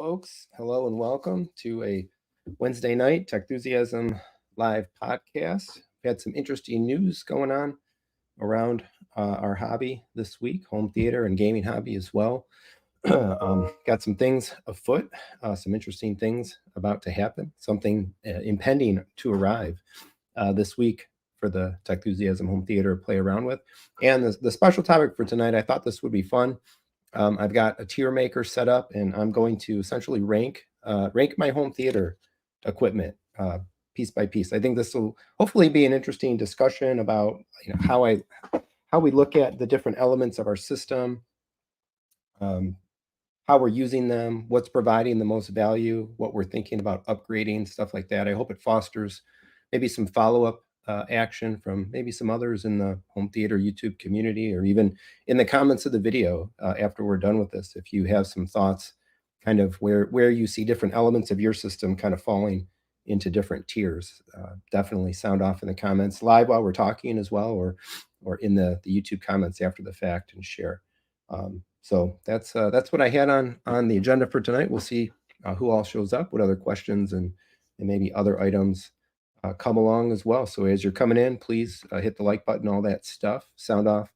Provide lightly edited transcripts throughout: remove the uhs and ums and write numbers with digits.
folks. Hello and welcome to a Wednesday night Techthusiasm live podcast. We had some interesting news going on around our hobby this week, home theater and gaming hobby as well. Got some things afoot, some interesting things about to happen, something impending to arrive this week for the Techthusiasm home theater to play around with. And the special topic for tonight, I thought this would be fun. I've got a tier maker set up, and I'm going to essentially rank my home theater equipment piece by piece. I think this will hopefully be an interesting discussion about how we look at the different elements of our system, how we're using them, what's providing the most value, what we're thinking about upgrading, stuff like that. I hope it fosters maybe some follow-up action from maybe some others in the home theater YouTube community, or even in the comments of the video after we're done with this. If you have some thoughts, kind of where you see different elements of your system kind of falling into different tiers, definitely sound off in the comments live while we're talking as well, or in the YouTube comments after the fact, and share. So that's what I had on the agenda for tonight. We'll see who all shows up, what other questions and maybe other items come along as well. So as you're coming in, please hit the like button, all that stuff, sound off,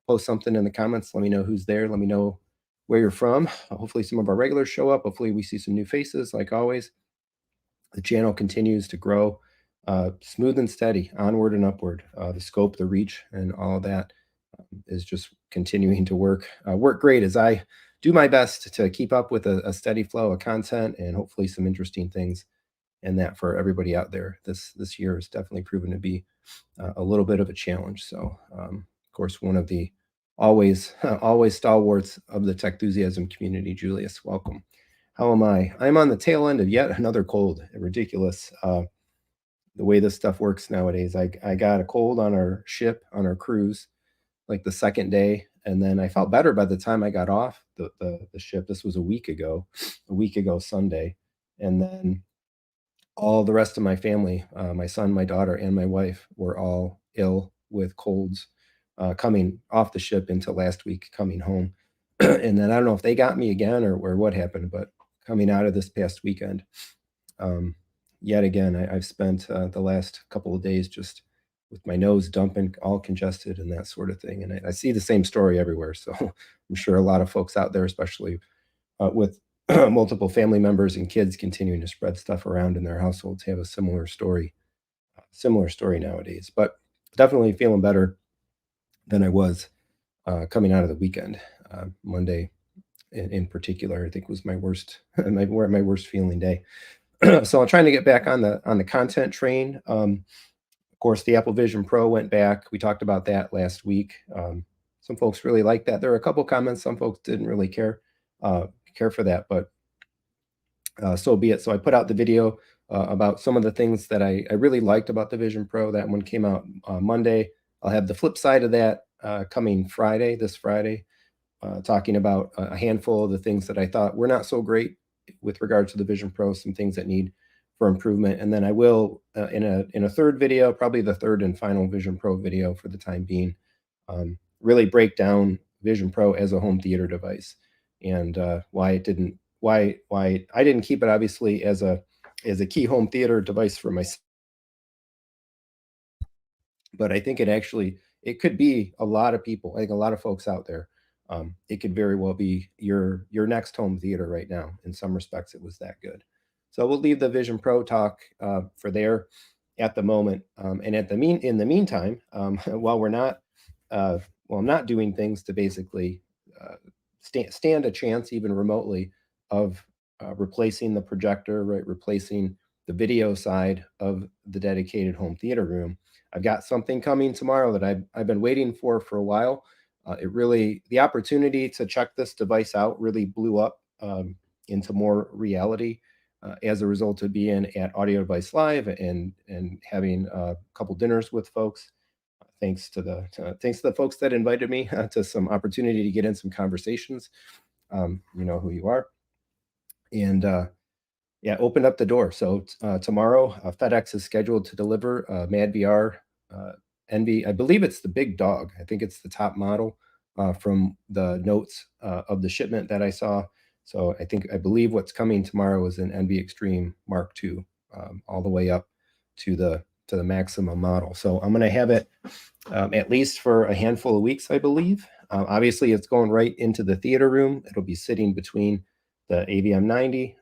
post something in the comments. Let me know who's there. Let me know where you're from. Hopefully some of our regulars show up. Hopefully we see some new faces like always. The channel continues to grow smooth and steady, onward and upward. The scope, the reach, and all of that is just continuing to work great as I do my best to keep up with a steady flow of content and hopefully some interesting things. And that for everybody out there, this year has definitely proven to be a little bit of a challenge. So, of course, one of the always stalwarts of the Techthusiasm community, Julius, welcome. How am I? I'm on the tail end of yet another cold. Ridiculous. The way this stuff works nowadays. I got a cold on our ship, on our cruise, like the second day, and then I felt better by the time I got off the ship. This was a week ago Sunday, and then all the rest of my family, my son, my daughter, and my wife were all ill with colds coming off the ship into last week, coming home. And then I don't know if they got me again or what happened, but coming out of this past weekend, yet again, I've spent the last couple of days just with my nose dumping, all congested and that sort of thing. And I see the same story everywhere. So I'm sure a lot of folks out there, especially with multiple family members and kids continuing to spread stuff around in their households, have a similar story nowadays. But definitely feeling better than I was coming out of the weekend. Monday in particular, I think was my worst my worst feeling day. So I'm trying to get back on the content train. Of course, the Apple Vision Pro went back. We talked about that last week. Some folks really liked that. There were a couple comments. Some folks didn't really care for that, but so be it. So I put out the video about some of the things that I really liked about the Vision Pro. That one came out Monday. I'll have the flip side of that coming this Friday, talking about a handful of the things that I thought were not so great with regard to the Vision Pro, some things that need for improvement. And then I will, in a third video, probably the third and final Vision Pro video for the time being, really break down Vision Pro as a home theater device, and why I didn't keep it obviously as a key home theater device for myself. But I think it could be a lot of people, like a lot of folks out there. It could very well be your next home theater right now. In some respects, it was that good. So we'll leave the Vision Pro talk for there at the moment. And in the meantime, while I'm not doing things to basically stand a chance, even remotely, of replacing the projector, right? Replacing the video side of the dedicated home theater room. I've got something coming tomorrow that I've been waiting for a while. The opportunity to check this device out really blew up into more reality as a result of being at Audio Device Live and having a couple dinners with folks. Thanks to the folks that invited me to some opportunity to get in some conversations. You know who you are. And yeah, opened up the door. So tomorrow, FedEx is scheduled to deliver MadVR NV. I believe it's the big dog. I think it's the top model from the notes of the shipment that I saw. So I believe what's coming tomorrow is an NV Extreme Mark II, all the way up to the maximum model. So I'm going to have it at least for a handful of weeks, I believe. Obviously, it's going right into the theater room. It'll be sitting between the AVM 90.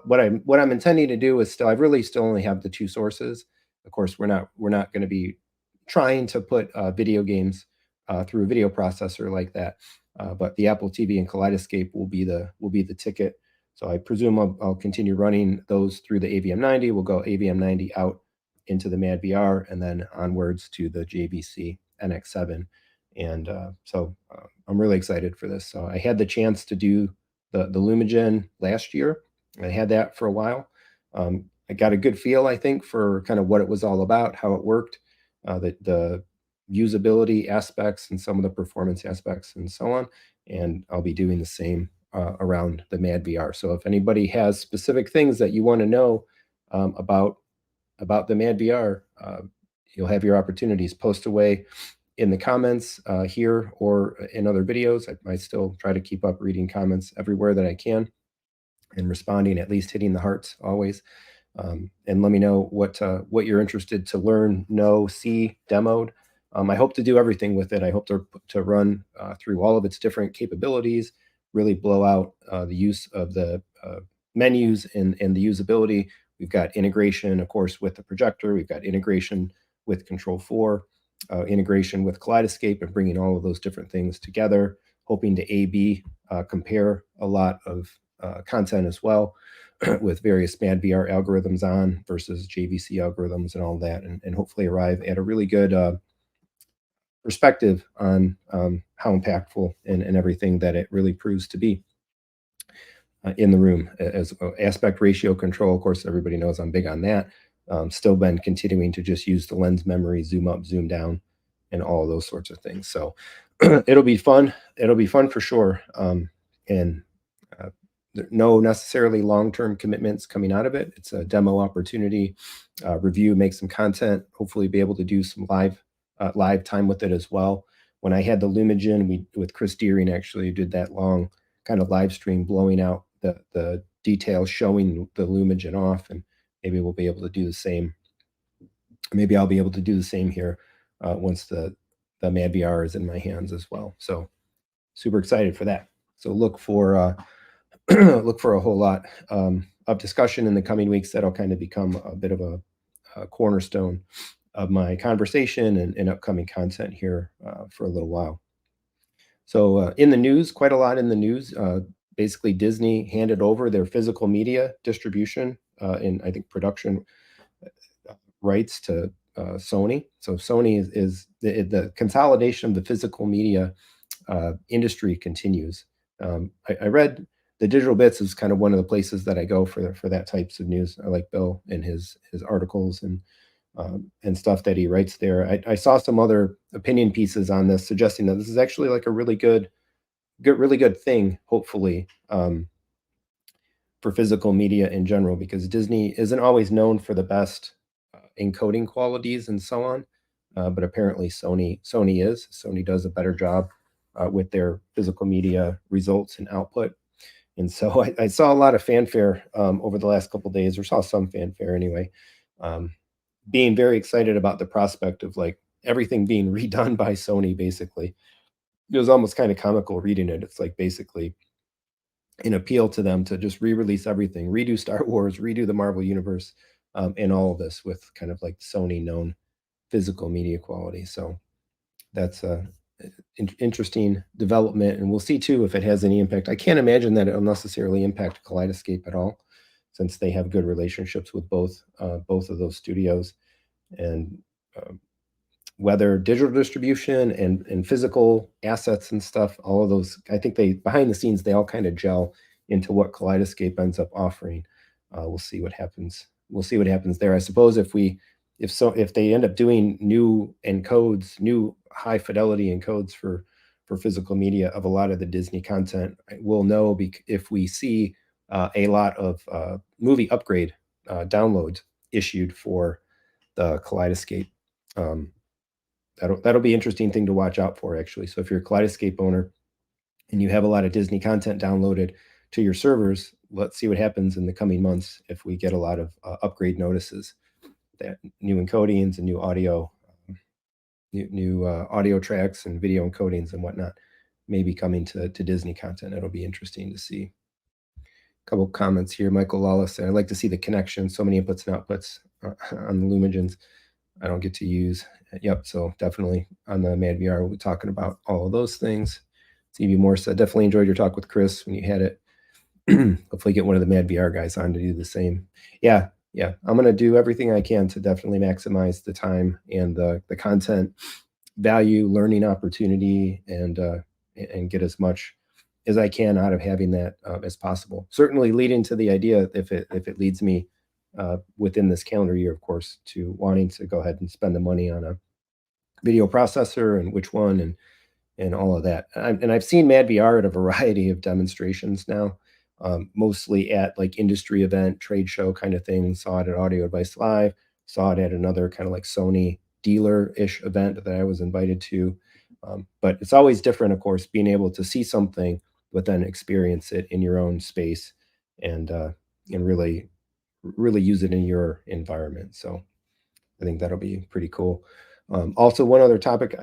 What I'm intending to do is I really still only have the two sources. Of course, we're not going to be trying to put video games through a video processor like that. But the Apple TV and Kaleidoscape will be the ticket. So I presume I'll continue running those through the AVM 90. We'll go AVM 90 out into the MadVR and then onwards to the JVC NX7. And I'm really excited for this. So I had the chance to do the Lumagen last year. I had that for a while. I got a good feel, I think, for kind of what it was all about, how it worked, the usability aspects and some of the performance aspects and so on. And I'll be doing the same around the MadVR. So if anybody has specific things that you want to know about the MadVR, you'll have your opportunities. Post away in the comments here or in other videos. I still try to keep up reading comments everywhere that I can and responding, at least hitting the hearts always. And let me know what you're interested to learn, know, see, demoed. I hope to do everything with it. I hope to run through all of its different capabilities, really blow out the use of the menus and the usability. We've got integration, of course, with the projector. We've got integration with Control 4, integration with Kaleidoscape, and bringing all of those different things together, hoping to A/B compare a lot of content as well with various MadVR algorithms on versus JVC algorithms and all that, and hopefully arrive at a really good perspective on how impactful and everything that it really proves to be in the room. As aspect ratio control, of course, everybody knows I'm big on that. Still been continuing to just use the lens memory, zoom up, zoom down, and all of those sorts of things. So it'll be fun. It'll be fun for sure. And no necessarily long-term commitments coming out of it. It's a demo opportunity, review, make some content, hopefully be able to do some live time with it as well. When I had the Lumagen, we with Chris Deering actually did that long kind of live stream blowing out the details, showing the Lumagen off, and maybe we'll be able to do the same. Maybe I'll be able to do the same here once the MadVR is in my hands as well. So super excited for that. So look for a whole lot of discussion in the coming weeks. That'll kind of become a bit of a cornerstone of my conversation and upcoming content here for a little while. So in the news, quite a lot in the news. Basically, Disney handed over their physical media distribution and I think production rights to Sony. So Sony is the consolidation of the physical media industry continues. I read the Digital Bits is kind of one of the places that I go for that types of news. I like Bill and his articles and stuff that he writes there. I saw some other opinion pieces on this suggesting that this is actually like a really good thing, hopefully, for physical media in general, because Disney isn't always known for the best encoding qualities and so on. But apparently Sony is. Sony does a better job with their physical media results and output. And so I saw a lot of fanfare over the last couple of days, or saw some fanfare anyway, being very excited about the prospect of like everything being redone by Sony, basically. It was almost kind of comical reading it. It's like basically an appeal to them to just re-release everything, redo Star Wars, redo the Marvel Universe, and all of this with kind of like Sony known physical media quality. So that's a interesting development, and we'll see too if it has any impact. I can't imagine that it'll necessarily impact Kaleidoscape at all, since they have good relationships with both of those studios, and whether digital distribution and physical assets and stuff, all of those, I think they behind the scenes they all kind of gel into what Kaleidoscape ends up offering. We'll see what happens. We'll see what happens there. I suppose if they end up doing new encodes, new high fidelity encodes for physical media of a lot of the Disney content, we'll know if we see a lot of movie upgrade downloads issued for the Kaleidoscape. That'll be an interesting thing to watch out for, actually. So if you're a Kaleidoscape owner and you have a lot of Disney content downloaded, to your servers. Let's see what happens in the coming months if we get a lot of upgrade notices that new encodings and new audio, audio tracks and video encodings and whatnot may be coming to Disney content. It'll be interesting to see. A couple comments here. Michael Lawless said, "I'd like to see the connection. So many inputs and outputs on the Lumigens I don't get to use." Yep. So definitely on the MadVR, we'll be talking about all of those things. CV Moore said, "Definitely enjoyed your talk with Chris when you had it. Hopefully get one of the MadVR guys on to do the same." Yeah. Yeah. I'm going to do everything I can to definitely maximize the time and the content value, learning opportunity, and get as much as I can out of having that as possible. Certainly leading to the idea, if it leads me within this calendar year, of course, to wanting to go ahead and spend the money on a video processor and which one and all of that. And I've seen MadVR at a variety of demonstrations now, mostly at like industry event, trade show kind of things. Saw it at Audio Advice Live, saw it at another kind of like Sony dealer-ish event that I was invited to. But it's always different, of course, being able to see something, but then experience it in your own space and really use it in your environment. So I think that'll be pretty cool. Also, one other topic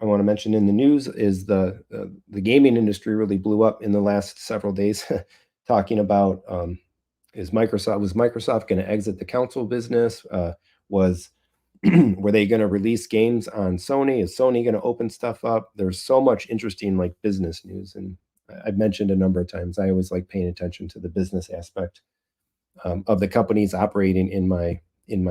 I want to mention in the news is the gaming industry really blew up in the last several days, talking about was Microsoft going to exit the console business? Was were they going to release games on Sony? Is Sony going to open stuff up? There's so much interesting like business news, and I've mentioned a number of times. I always like paying attention to the business aspect of the companies operating in my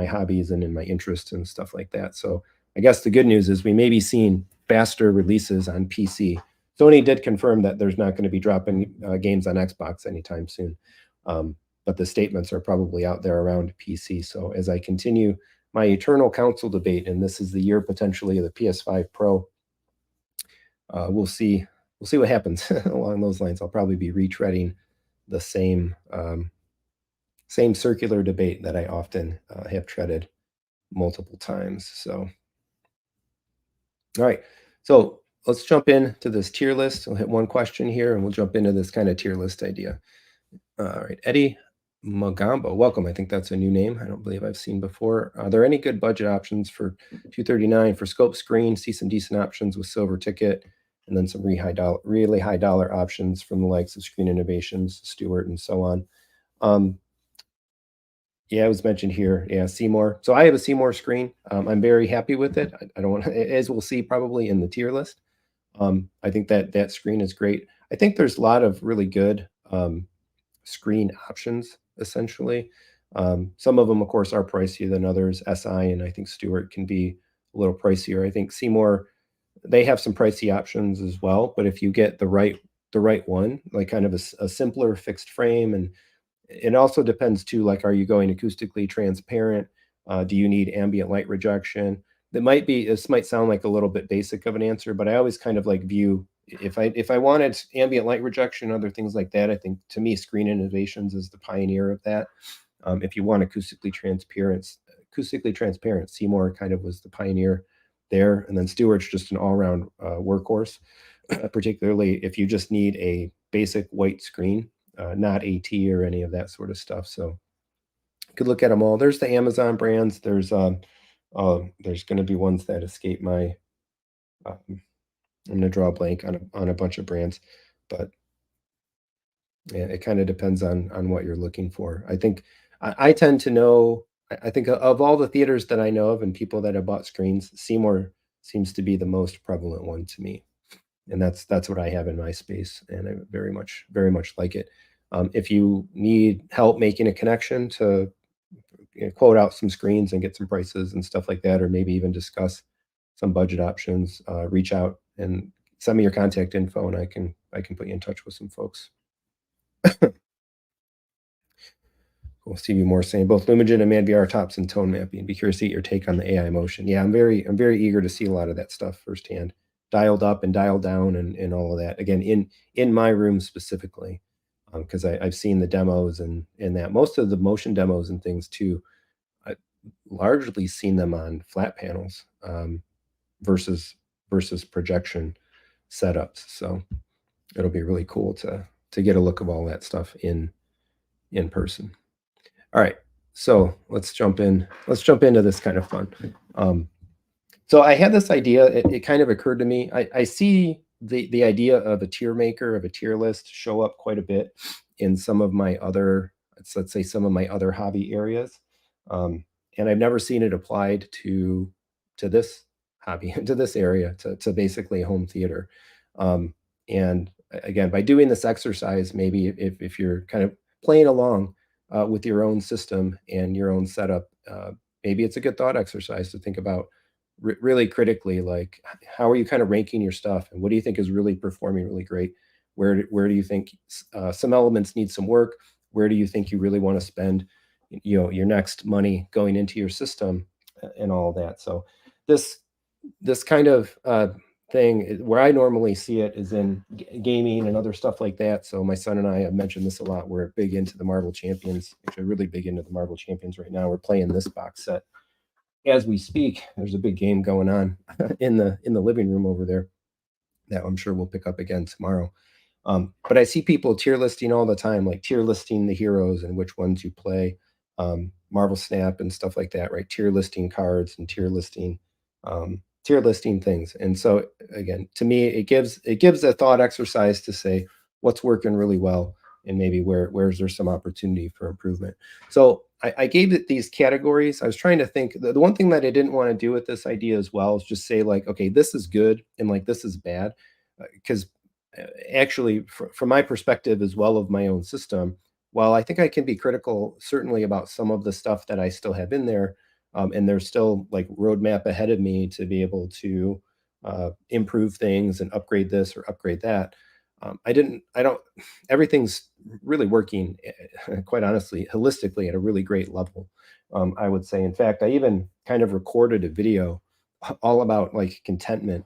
hobbies and in my interests and stuff like that. So I guess the good news is we may be seeing faster releases on PC. Sony did confirm that there's not going to be dropping games on Xbox anytime soon, but the statements are probably out there around PC. So as I continue my eternal console debate, and this is the year potentially of the PS5 Pro, we'll see what happens along those lines. I'll probably be retreading the same circular debate that I often have treaded multiple times. So, all right. So let's jump into this tier list. We'll hit one question here and we'll jump into this kind of tier list idea. All right. Eddie Magambo, welcome. I think that's a new name. I don't believe I've seen before. Are there any good budget options for $239 for scope screen? See some decent options with silver ticket, and then some really high dollar options from the likes of Screen Innovations, Stewart, and so on. Yeah, it was mentioned here. Yeah, Seymour. So I have a Seymour screen. I'm very happy with it. I don't want to, as we'll see probably in the tier list. I think that screen is great. I think there's a lot of really good screen options, essentially. Some of them, of course, are pricier than others. SI and I think Stewart can be a little pricier. I think Seymour, they have some pricey options as well. But if you get the right one, like kind of a simpler fixed frame, and it also depends too, like, are you going acoustically transparent? Do you need ambient light rejection? This might sound like a little bit basic of an answer, but I always kind of like view if I wanted ambient light rejection, other things like that, I think to me, Screen Innovations is the pioneer of that. If you want acoustically transparent, Seymour kind of was the pioneer there, and then Stewart's just an all-around workhorse, particularly if you just need a basic white screen, not AT or any of that sort of stuff. So you could look at them all. There's the Amazon brands. There's going to be ones that escape my. I'm going to draw a blank on a bunch of brands, but yeah, it kind of depends on what you're looking for. I think I tend to know. I think of all the theaters that I know of and people that have bought screens, Seymour seems to be the most prevalent one to me, and that's what I have in my space, and I very much like it. If you need help making a connection to quote out some screens and get some prices and stuff like that, or maybe even discuss some budget options, reach out and send me your contact info, and I can put you in touch with some folks. Cool. Stevie Moore saying both Lumigen and MadVR tops and tone mapping. Be curious to get your take on the AI motion. Yeah, I'm very eager to see a lot of that stuff firsthand, dialed up and dialed down and all of that. Again, in my room specifically, because I've seen the demos and that most of the motion demos and things too. I've largely seen them on flat panels versus projection setups. So it'll be really cool to to get a look of all that stuff in person. All right, so let's jump in. Let's jump into this kind of fun. Um, so I had this idea. It kind of occurred to me. I see the idea of a tier maker, of a tier list, show up quite a bit in some of my other, let's say, some of my other hobby areas, and I've never seen it applied to this hobby, to this area, to basically home theater. And again, by doing this exercise, maybe if you're kind of playing along with your own system and your own setup, maybe it's a good thought exercise to think about really critically, like how are you kind of ranking your stuff, and what do you think is really performing really great? Where do you think some elements need some work? Where do you think you really want to spend, your next money going into your system, and all of that? So this this kind of thing where I normally see it is in gaming and other stuff like that. So my son and I have mentioned this a lot. We're big into the Marvel Champions. Actually, really big into the Marvel Champions right now. We're playing this box set as we speak. There's a big game going on in the living room over there that I'm sure we'll pick up again tomorrow. But I see people tier listing all the time, like tier listing the heroes and which ones you play, Marvel Snap and stuff like that, right? Tier listing cards and tier listing things. And so again, to me, it gives a thought exercise to say what's working really well and maybe where's there some opportunity for improvement. So I gave it these categories. I was trying to think. The one thing that I didn't want to do with this idea as well is just say like, okay, this is good and like this is bad, because actually, from my perspective as well of my own system, while I think I can be critical certainly about some of the stuff that I still have in there, and there's still like roadmap ahead of me to be able to improve things and upgrade this or upgrade that. I don't, everything's really working, quite honestly, holistically at a really great level. I would say, in fact, I even kind of recorded a video all about like contentment,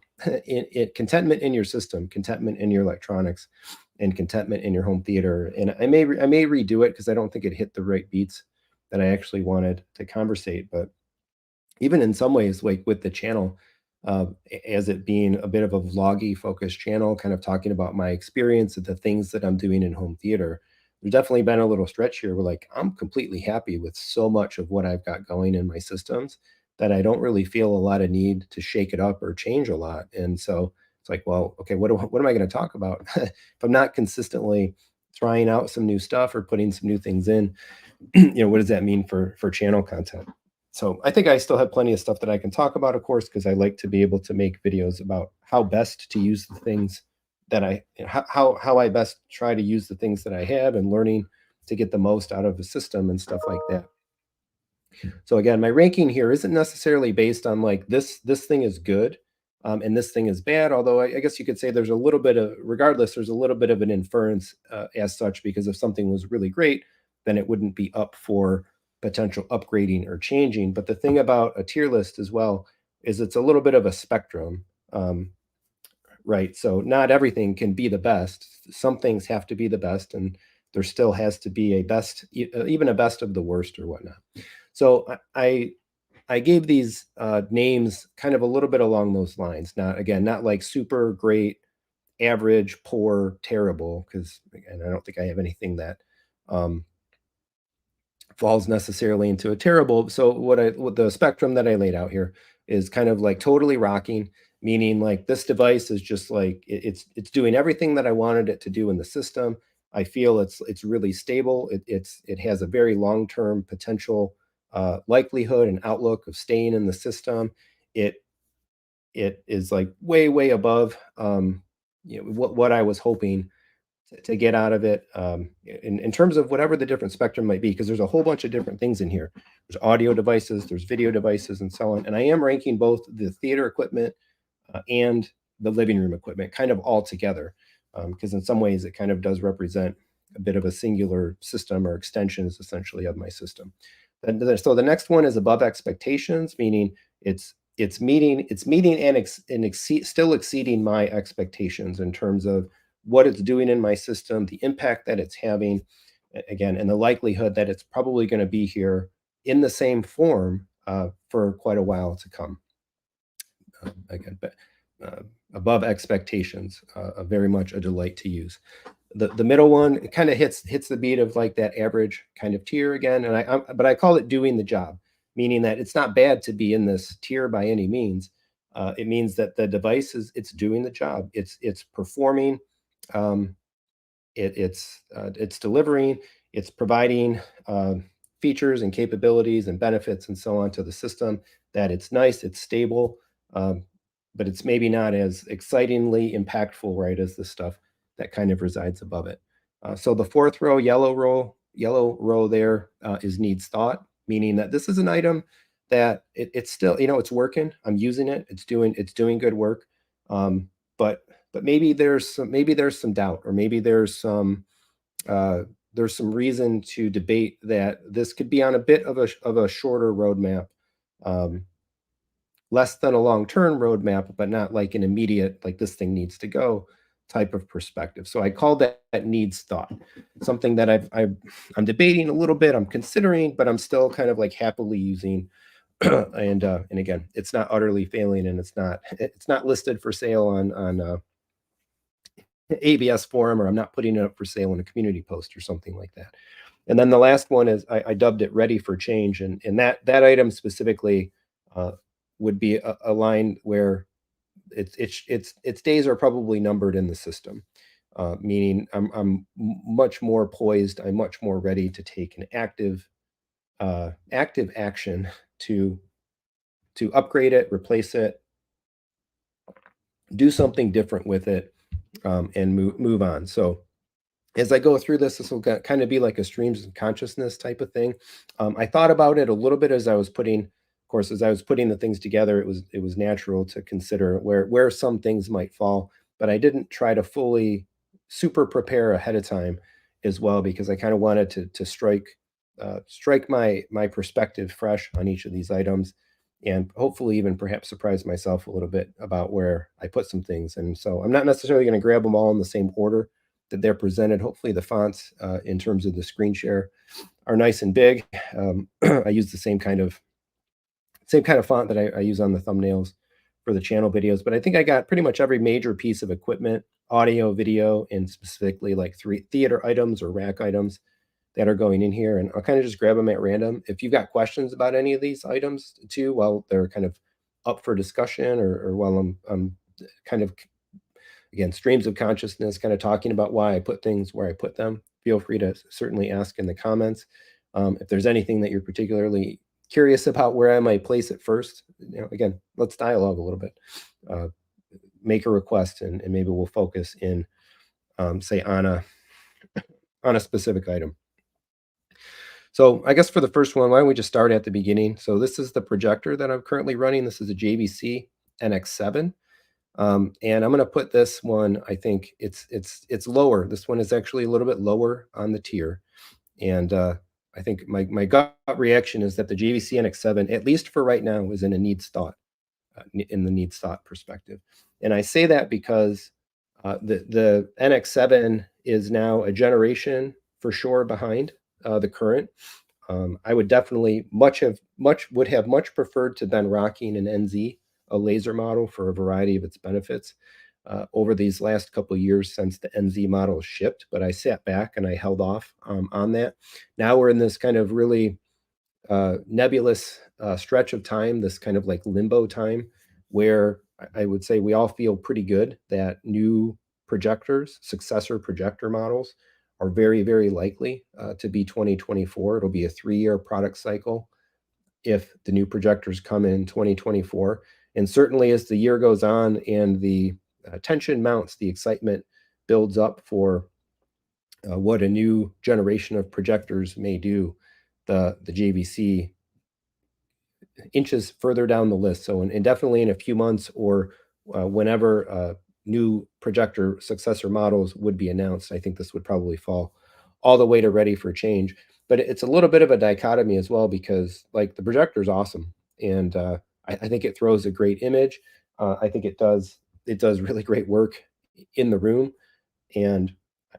contentment in your system, contentment in your electronics, and contentment in your home theater. And I may redo it because I don't think it hit the right beats that I actually wanted to conversate. But even in some ways, like with the channel, as it being a bit of a vloggy focused channel, kind of talking about my experience of the things that I'm doing in home theater, there's definitely been a little stretch here where like I'm completely happy with so much of what I've got going in my systems that I don't really feel a lot of need to shake it up or change a lot. And so it's like, well, okay, what am I going to talk about if I'm not consistently trying out some new stuff or putting some new things in? What does that mean for channel content? So I think I still have plenty of stuff that I can talk about, of course, because I like to be able to make videos about how best to use the things that how I best try to use the things that I have, and learning to get the most out of the system and stuff like that. So again, my ranking here isn't necessarily based on like this thing is good, and this thing is bad. Although I guess you could say there's a little bit of, regardless, there's a little bit of an inference as such, because if something was really great, then it wouldn't be up for potential upgrading or changing. But the thing about a tier list as well is it's a little bit of a spectrum, right? So not everything can be the best. Some things have to be the best, and there still has to be a best, even a best of the worst or whatnot. So I gave these names kind of a little bit along those lines. Not again, not like super great, average, poor, terrible, because again, I don't think I have anything that um, falls necessarily into a terrible. So what the spectrum that I laid out here is kind of like totally rocking, meaning like this device is just like it's doing everything that I wanted it to do in the system. I feel it's really stable. It has a very long term potential likelihood and outlook of staying in the system. It it is like way above what I was hoping to get out of it, in terms of whatever the different spectrum might be, because there's a whole bunch of different things in here. There's audio devices, there's video devices, and so on. And I am ranking both the theater equipment and the living room equipment kind of all together, because in some ways it kind of does represent a bit of a singular system or extensions essentially of my system. So the next one is above expectations, meaning it's meeting still exceeding my expectations in terms of what it's doing in my system, the impact that it's having, again, and the likelihood that it's probably going to be here in the same form for quite a while to come. Again, but above expectations, very much a delight to use. The middle one, it kind of hits the beat of like that average kind of tier again, and but I call it doing the job, meaning that it's not bad to be in this tier by any means. It means that the device is it's doing the job. It's performing. Um, it's delivering, it's providing features and capabilities and benefits and so on to the system. That it's nice, it's stable, um, but it's maybe not as excitingly impactful, right, as the stuff that kind of resides above it. So the fourth row, yellow row there is needs thought, meaning that this is an item that it's still, it's working. I'm using it. It's doing good work. Um, but maybe there's some doubt, or maybe uh, there's some reason to debate that this could be on a bit of a shorter roadmap, um, less than a long-term roadmap, but not like an immediate, like this thing needs to go type of perspective. So I call that needs thought, something that I'm debating a little bit, I'm considering, but I'm still kind of like happily using. And again, it's not utterly failing, and it's not listed for sale on ABS forum, or I'm not putting it up for sale in a community post or something like that. And then the last one is I dubbed it ready for change, and that item specifically uh, would be a line where its days are probably numbered in the system, meaning I'm much more poised, I'm much more ready to take an active action to upgrade it, replace it, do something different with it, and move on. So as I go through this will kind of be like a streams of consciousness type of thing. I thought about it a little bit as I was putting the things together. It was natural to consider where some things might fall, but I didn't try to fully super prepare ahead of time as well, because I kind of wanted to strike my perspective fresh on each of these items, and hopefully even perhaps surprise myself a little bit about where I put some things. And so I'm not necessarily going to grab them all in the same order that they're presented. Hopefully, the fonts in terms of the screen share are nice and big. I use the same kind of font that I use on the thumbnails for the channel videos. But I think I got pretty much every major piece of equipment, audio, video, and specifically like three theater items or rack items that are going in here. And I'll kind of just grab them at random. If you've got questions about any of these items too, while they're kind of up for discussion, or while I'm kind of, again, streams of consciousness, kind of talking about why I put things where I put them, feel free to certainly ask in the comments. If there's anything that you're particularly curious about where I might place it first, again, let's dialogue a little bit. Uh, Make a request, and maybe we'll focus in, say, on a specific item. So I guess for the first one, why don't we just start at the beginning? So this is the projector that I'm currently running. This is a JVC NX7. And I'm gonna put this one, I think it's lower. This one is actually a little bit lower on the tier. And I think my gut reaction is that the JVC NX7, at least for right now, is in a needs thought, in the needs thought perspective. And I say that because the NX7 is now a generation for sure behind the current. I would definitely would have much preferred to been rocking an NZ, a laser model, for a variety of its benefits over these last couple of years since the NZ model shipped. But I sat back and I held off on that. Now we're in this kind of really nebulous stretch of time, this kind of like limbo time, where I would say we all feel pretty good that new projectors, successor projector models, are very, very likely to be 2024. It'll be a 3-year product cycle if the new projectors come in 2024. And certainly as the year goes on and the tension mounts, the excitement builds up for what a new generation of projectors may do, the JVC inches further down the list. So, and definitely in a few months, or whenever new projector successor models would be announced, I think this would probably fall all the way to ready for change. But it's a little bit of a dichotomy as well, because like the projector is awesome, and I think it throws a great image. I think it does really great work in the room, and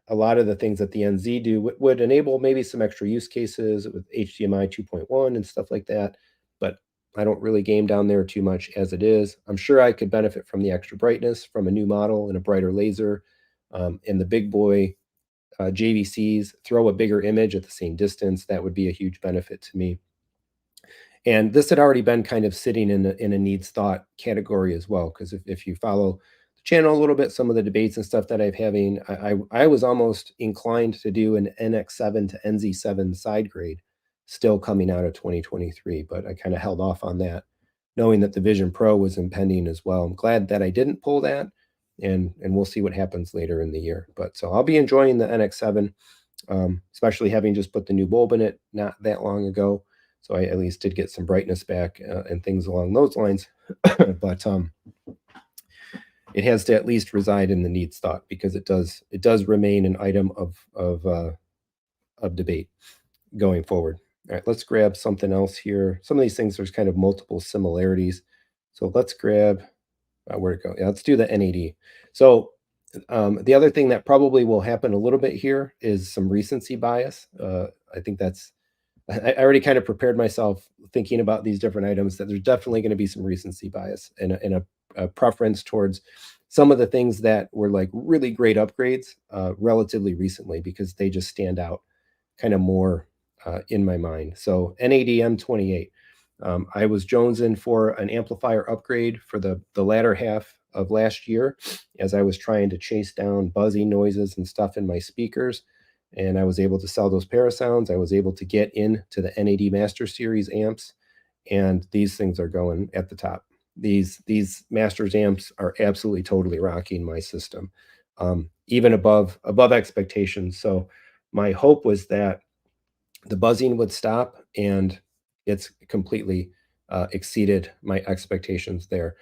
a lot of the things that the NZ do would enable maybe some extra use cases with HDMI 2.1 and stuff like that. But I don't really game down there too much as it is. I'm sure I could benefit from the extra brightness from a new model and a brighter laser, and the big boy JVCs, throw a bigger image at the same distance. That would be a huge benefit to me. And this had already been kind of sitting in a needs thought category as well, because if you follow the channel a little bit, some of the debates and stuff that I'm having, I was almost inclined to do an NX7 to NZ7 side grade still coming out of 2023, but I kind of held off on that, knowing that the Vision Pro was impending as well. I'm glad that I didn't pull that, and we'll see what happens later in the year. But so I'll be enjoying the NX7, especially having just put the new bulb in it not that long ago. So I at least did get some brightness back and things along those lines. But it has to at least reside in the needs thought, because it does remain an item of debate going forward. All right, let's grab something else here. Some of these things, there's kind of multiple similarities. So let's grab, where'd it go? Yeah, let's do the NAD. So the other thing that probably will happen a little bit here is some recency bias. I think I already kind of prepared myself thinking about these different items, that there's definitely going to be some recency bias and a preference towards some of the things that were like really great upgrades relatively recently, because they just stand out kind of more in my mind. So NAD M28, I was jonesing for an amplifier upgrade for the latter half of last year, as I was trying to chase down buzzing noises and stuff in my speakers. And I was able to sell those Parasounds. I was able to get into the NAD Master Series amps, and these things are going at the top. These Masters amps are absolutely totally rocking my system, even above expectations. So my hope was that the buzzing would stop, and it's completely exceeded my expectations there.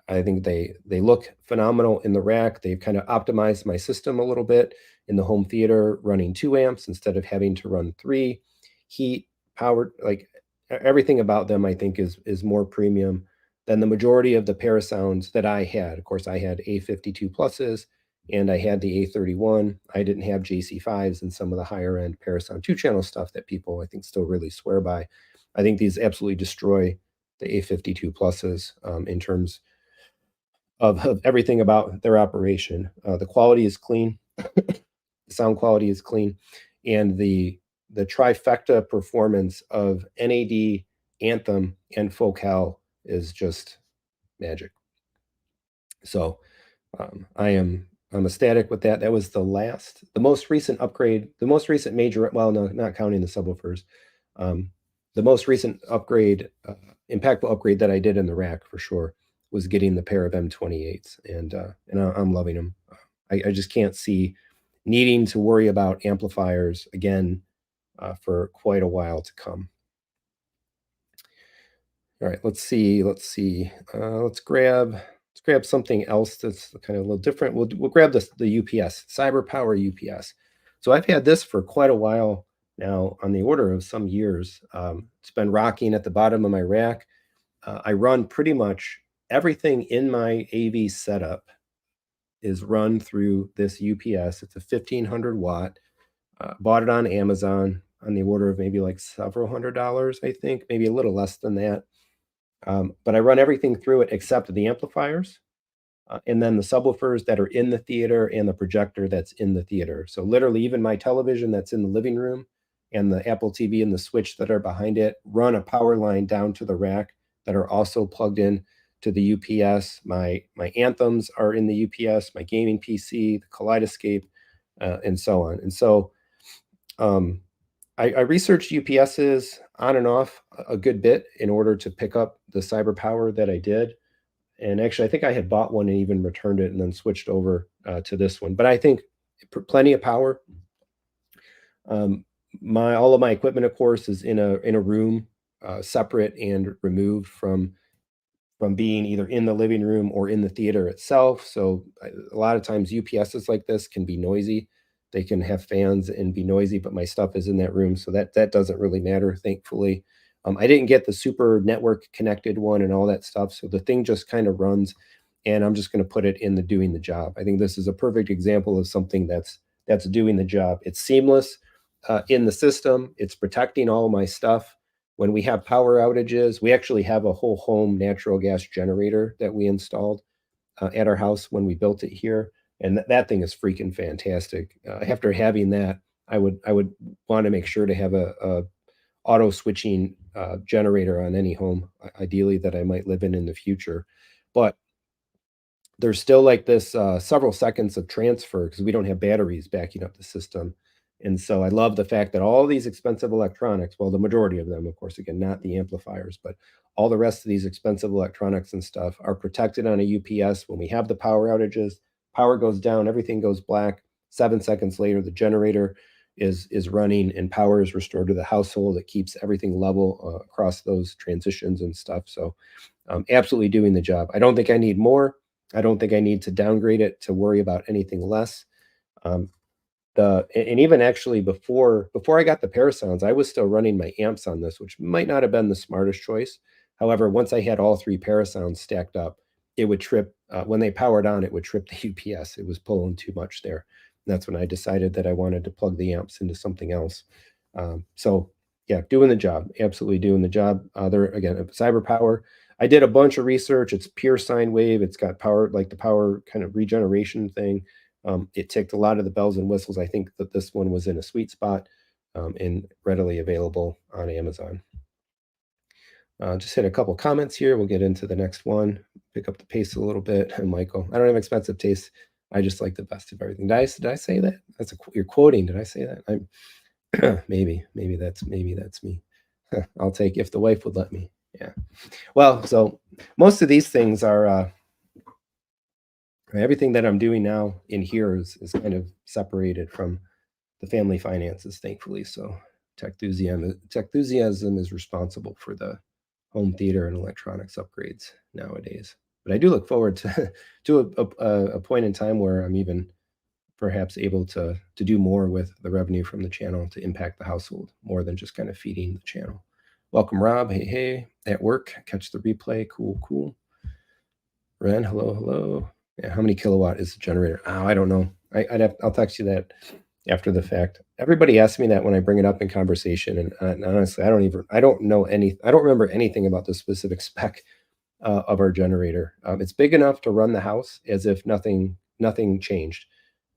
I think they look phenomenal in the rack. They've kind of optimized my system a little bit in the home theater, running 2 amps instead of having to run 3. Heat, power, like everything about them, I think is more premium than the majority of the Parasounds that I had. Of course, I had A52 pluses and I had the A31. I didn't have JC5s and some of the higher end Parasound 2-channel stuff that people, I think, still really swear by. I think these absolutely destroy the A52 pluses in terms of everything about their operation. The quality is clean, the sound quality is clean, and the trifecta performance of NAD, Anthem, and Focal is just magic. So I'm ecstatic with that. That was the most recent upgrade, the most recent major, well, no, not counting the subwoofers, the most recent upgrade, impactful upgrade that I did in the rack for sure was getting the pair of M28s, and I'm loving them. I just can't see needing to worry about amplifiers again for quite a while to come. All right, let's see. Let's grab something else that's kind of a little different. We'll grab the UPS, CyberPower UPS. So I've had this for quite a while now, on the order of some years. It's been rocking at the bottom of my rack. I run pretty much everything in my AV setup is run through this UPS. It's a 1500 watt. Bought it on Amazon on the order of maybe like several $100s, I think, maybe a little less than that. But I run everything through it except the amplifiers, and then the subwoofers that are in the theater and the projector that's in the theater. So literally, even my television that's in the living room and the Apple TV and the switch that are behind it run a power line down to the rack that are also plugged in to the UPS. My Anthems are in the UPS, my gaming PC, the Kaleidoscape, and so on. And so I researched UPSs on and off a good bit in order to pick up the CyberPower that I did. And actually, I think I had bought one and even returned it and then switched over to this one. But I think plenty of power. All of my equipment, of course, is in a room separate and removed from being either in the living room or in the theater itself. So a lot of times UPSs like this can be noisy. They can have fans and be noisy, but my stuff is in that room, so that doesn't really matter, thankfully. I didn't get the super network connected one and all that stuff, so the thing just kind of runs, and I'm just going to put it in the doing the job. I think this is a perfect example of something that's doing the job. It's seamless in the system. It's protecting all of my stuff. When we have power outages, we actually have a whole home natural gas generator that we installed at our house when we built it here. and that thing is freaking fantastic. After having that, I would want to make sure to have a auto switching generator on any home, ideally that I might live in the future. But there's still like this several seconds of transfer because we don't have batteries backing up the system. And so I love the fact that all these expensive electronics, well, the majority of them, of course, again, not the amplifiers, but all the rest of these expensive electronics and stuff are protected on a UPS. When we have the power outages, power goes down, everything goes black. 7 seconds later, the generator is running and power is restored to the household. It keeps everything level across those transitions and stuff. So absolutely doing the job. I don't think I need more. I don't think I need to downgrade it to worry about anything less. Um, and even actually before I got the Parasounds, I was still running my amps on this, which might not have been the smartest choice. However, once I had all three Parasounds stacked up, it would trip when they powered on. It would trip the UPS. It was pulling too much there. And that's when I decided that I wanted to plug the amps into something else. So yeah, doing the job, absolutely doing the job. There again, cyber power. I did a bunch of research. It's pure sine wave. It's got power, like the power kind of regeneration thing. It ticked a lot of the bells and whistles. I think that this one was in a sweet spot and readily available on Amazon. Just hit a couple comments here. We'll get into the next one. Pick up the pace a little bit. And Michael, I don't have expensive taste. I just like the best of everything. Did I say that? You're quoting. Did I say that? I'm maybe that's me. I'll take if the wife would let me. Yeah. Well, so most of these things are everything that I'm doing now in here is kind of separated from the family finances, thankfully. So Techthusiasm is responsible for the home theater and electronics upgrades nowadays. But I do look forward to to a point in time where I'm even perhaps able to do more with the revenue from the channel to impact the household more than just kind of feeding the channel. Welcome, Rob. Hey, hey, at work. Catch the replay. Cool, cool. Ren, hello, hello. Yeah, how many kilowatt is the generator? Oh, I don't know. I'll text you that after the fact. Everybody asks me that when I bring it up in conversation, and honestly, I don't know I don't remember anything about the specific spec of our generator. It's big enough to run the house as if nothing changed.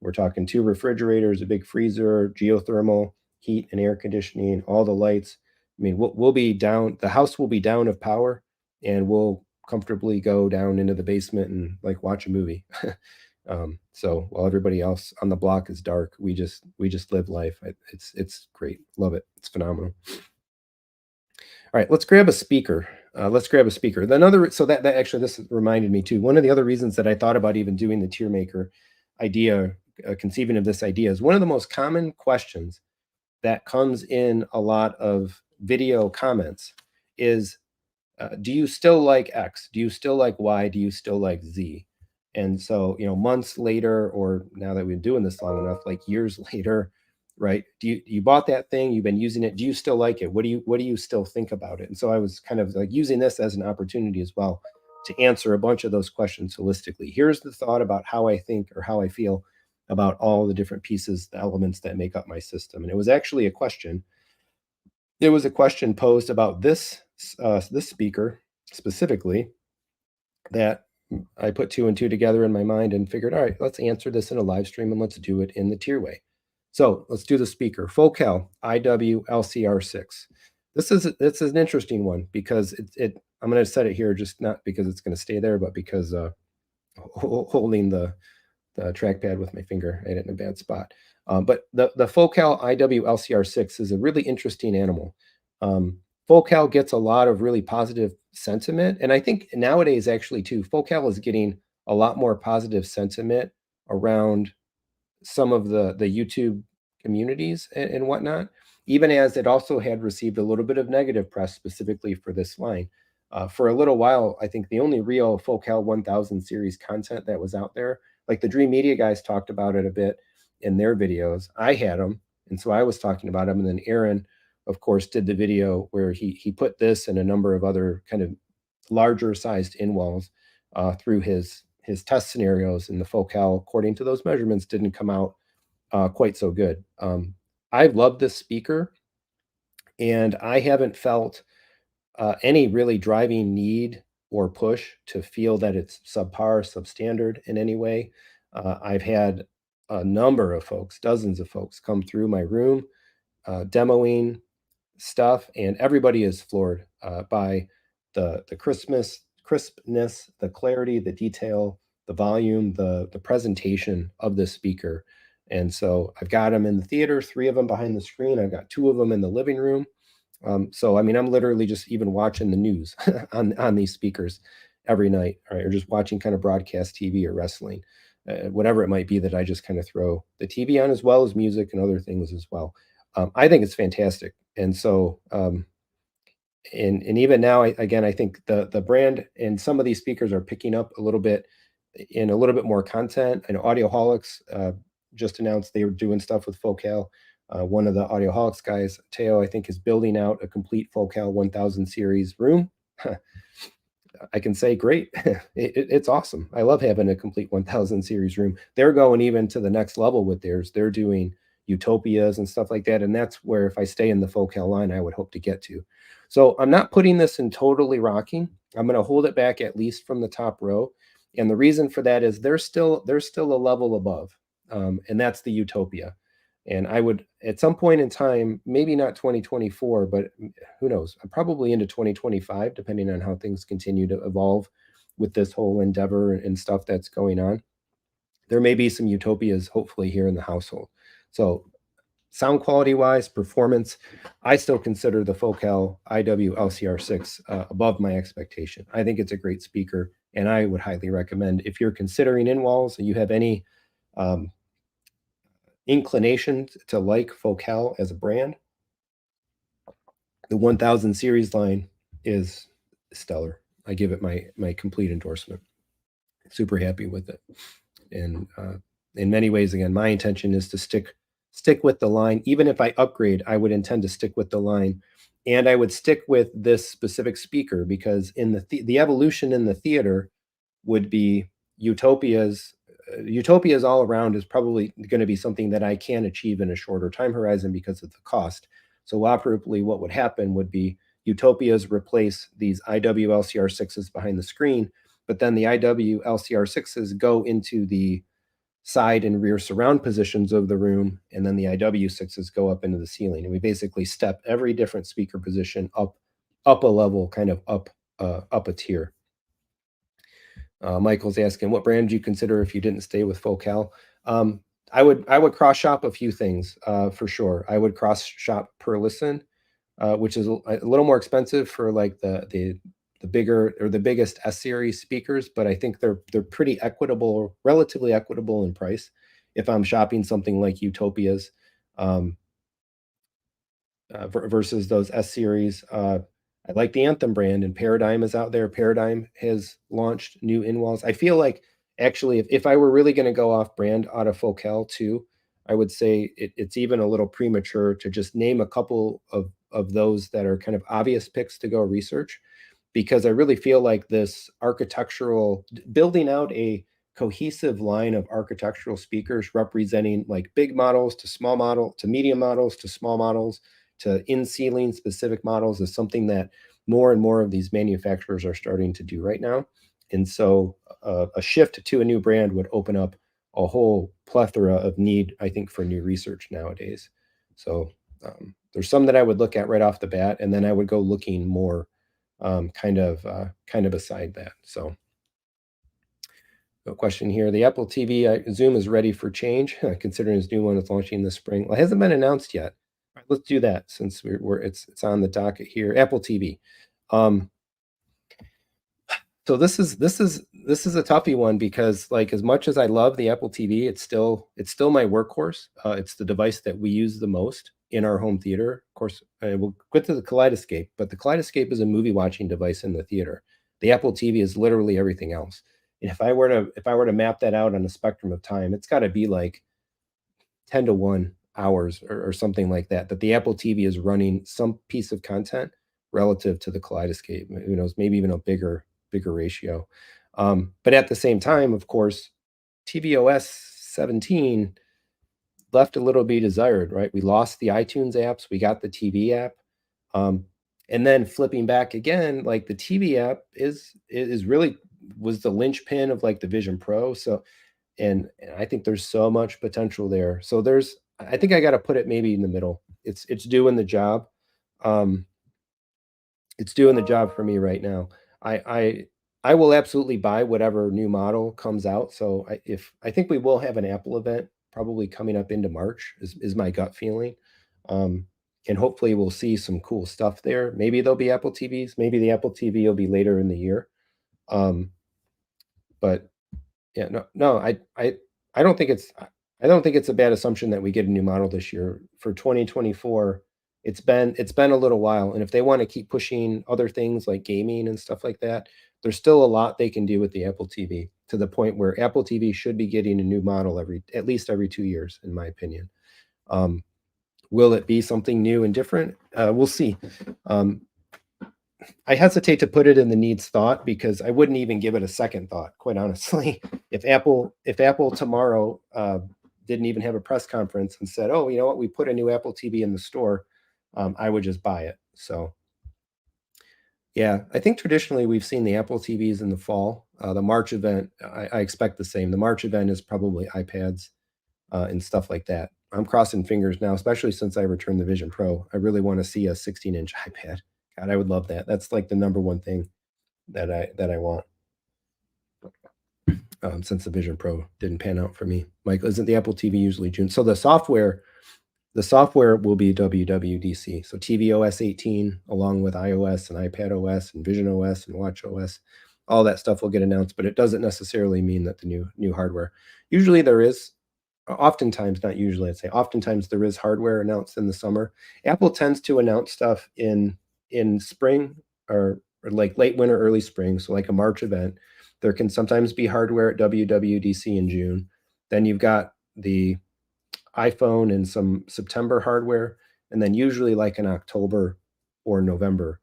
We're talking two refrigerators, a big freezer, geothermal, heat and air conditioning, all the lights. I mean, we'll be down. The house will be down of power, and we'll comfortably go down into the basement and like watch a movie. So while everybody else on the block is dark, we just live life. It's great. Love it. It's phenomenal. All right, let's grab a speaker. Let's grab a speaker. So that actually this reminded me too. One of the other reasons that I thought about even doing the tier maker idea, conceiving of this idea, is one of the most common questions that comes in a lot of video comments is, do you still like X? Do you still like Y? Do you still like Z? And so, months later, or now that we've been doing this long enough, like years later, right? You bought that thing, you've been using it. Do you still like it? What do you still think about it? And so I was kind of like using this as an opportunity as well to answer a bunch of those questions holistically. Here's the thought about how I think or how I feel about all the different pieces, the elements that make up my system. And it was actually a question. It was a question posed about this speaker specifically that I put two and two together in my mind and figured, all right, let's answer this in a live stream and let's do it in the tier way. So let's do the speaker. Focal IWLCR6. This is an interesting one because I'm going to set it here just not because it's going to stay there, but because holding the trackpad with my finger, I hit it in a bad spot. But the Focal IWLCR6 is a really interesting animal. Focal gets a lot of really positive sentiment, and I think nowadays actually too, Focal is getting a lot more positive sentiment around some of the YouTube communities and whatnot, even as it also had received a little bit of negative press specifically for this line. For a little while, I think the only real Focal 1000 series content that was out there, like the Dream Media guys talked about it a bit in their videos. I had them, and so I was talking about them, and then Aaron, of course, did the video where he put this and a number of other kind of larger sized in walls through his test scenarios, and the Focal, according to those measurements, didn't come out quite so good. I love this speaker, and I haven't felt any really driving need or push to feel that it's subpar, substandard in any way. I've had a number of folks, dozens of folks, come through my room, demoing stuff, and everybody is floored by the crispness, the clarity, the detail, the volume, the presentation of this speaker. And so I've got them in the theater, three of them behind the screen. I've got two of them in the living room. So I mean, I'm literally just even watching the news on these speakers every night, right? Or just watching kind of broadcast TV or wrestling, whatever it might be that I just kind of throw the TV on, as well as music and other things as well. I think it's fantastic, and so and even now, again, I think the brand and some of these speakers are picking up a little bit in a little bit more content. I know Audioholics just announced they were doing stuff with Focal. One of the Audioholics guys, Teo, I think, is building out a complete Focal 1000 series room. I can say, great, it's awesome. I love having a complete 1000 series room. They're going even to the next level with theirs. They're doing utopias and stuff like that, and that's where, if I stay in the Focal line, I would hope to get to. So I'm not putting this in totally rocking. I'm going to hold it back at least from the top row, and the reason for that is there's still a level above, and that's the utopia. And I would, at some point in time, maybe not 2024, but who knows, probably into 2025, depending on how things continue to evolve with this whole endeavor and stuff that's going on. There may be some utopias, hopefully, here in the household. So, sound quality wise, performance, I still consider the Focal IW LCR6 above my expectation. I think it's a great speaker, and I would highly recommend, if you're considering in walls and you have any um, inclination to like Focal as a brand, the 1000 series line is stellar. I give it my complete endorsement. Super happy with it, and in many ways, again, my intention is to stick with the line. Even if I upgrade, I would intend to stick with the line, and I would stick with this specific speaker because in the evolution in the theater would be utopias. Utopias all around is probably going to be something that I can achieve in a shorter time horizon because of the cost. So operatively, what would happen would be utopias replace these IWLCR6s behind the screen, but then the IWLCR6s go into the side and rear surround positions of the room, and then the IW6s go up into the ceiling. And we basically step every different speaker position up a level, kind of up a tier. Michael's asking, what brand do you consider if you didn't stay with Focal? I would cross shop a few things for sure. I would cross shop Per Listen, which is a little more expensive for like the bigger or the biggest S series speakers, but I think they're pretty equitable, relatively equitable in price. If I'm shopping something like Utopias, um, versus those S series. I like the Anthem brand, and Paradigm is out there. Paradigm has launched new in-walls. I feel like, actually, if I were really going to go off brand out of Focal too, I would say it's even a little premature to just name a couple of those that are kind of obvious picks to go research, because I really feel like this architectural, building out a cohesive line of architectural speakers representing like big models to small model to medium models to small models to in ceiling specific models is something that more and more of these manufacturers are starting to do right now. And so a shift to a new brand would open up a whole plethora of need, I think, for new research nowadays. So there's some that I would look at right off the bat, and then I would go looking more kind of beside that. So, no question here. The Apple TV Zoom is ready for change, considering its new one is launching this spring. Well, it hasn't been announced yet. All right, let's do that since it's on the docket here. Apple TV. Um, so this is a toughy one because, like, as much as I love the Apple TV, it's still my workhorse. It's the device that we use the most in our home theater. Of course, we'll get to the Kaleidoscape, but the Kaleidoscape is a movie watching device in the theater. The Apple TV is literally everything else. And if I were to map that out on a spectrum of time, it's got to be like 10 to 1 hours or something like that. That the Apple TV is running some piece of content relative to the Kaleidoscape. Who knows? Maybe even a bigger ratio. But at the same time, of course, tvOS 17 left a little be desired, right? We lost the iTunes apps, we got the TV app. Um, and then flipping back again, like the TV app is really was the linchpin of like the Vision Pro. So and I think there's so much potential there. So I think I got to put it maybe in the middle. It's doing the job. Um, it's doing the job for me right now. I I I will absolutely buy whatever new model comes out. So I think we will have an Apple event probably coming up into March is my gut feeling. Um, and hopefully we'll see some cool stuff there. Maybe there'll be Apple TVs. Maybe the Apple TV will be later in the year. Um, but yeah, no, I don't think I don't think it's a bad assumption that we get a new model this year. For 2024, it's been a little while, and if they wanna keep pushing other things like gaming and stuff like that, there's still a lot they can do with the Apple TV, to the point where Apple TV should be getting a new model at least every 2 years, in my opinion. Um, will it be something new and different? We'll see. Um, I hesitate to put it in the needs thought because I wouldn't even give it a second thought, quite honestly. If Apple tomorrow didn't even have a press conference and said, "Oh, you know what? We put a new Apple TV in the store," I would just buy it. So yeah, I think traditionally we've seen the Apple TVs in the fall. The March event, I expect the same. The March event is probably iPads and stuff like that. I'm crossing fingers now, especially since I returned the Vision Pro. I really want to see a 16-inch iPad. God, I would love that. That's like the number one thing that I want. Since the Vision Pro didn't pan out for me. Michael, isn't the Apple TV usually June? So the software will be WWDC. So tvOS 18, along with iOS and iPadOS and visionOS and watchOS, all that stuff will get announced. But it doesn't necessarily mean that the new hardware. Usually there is oftentimes, not usually, I'd say oftentimes there is hardware announced in the summer. Apple tends to announce stuff in spring, or like late winter, early spring, so like a March event. There can sometimes be hardware at WWDC in June. Then you've got the iPhone and some September hardware, and then usually like in October or November.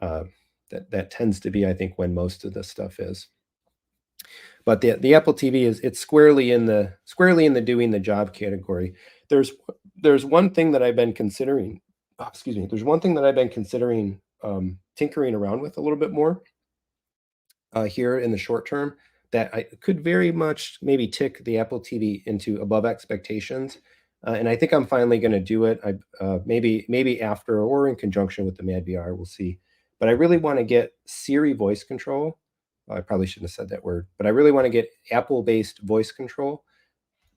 Uh, that tends to be, I think, when most of this stuff is. But the Apple TV it's squarely in the doing the job category. There's there's one thing that I've been considering. Excuse me. There's one thing that I've been considering tinkering around with a little bit more here in the short term that I could very much maybe tick the Apple TV into above expectations. And I think I'm finally going to do it. Maybe after or in conjunction with the MadVR, we'll see. But I really want to get Siri voice control. I probably shouldn't have said that word, but I really want to get Apple-based voice control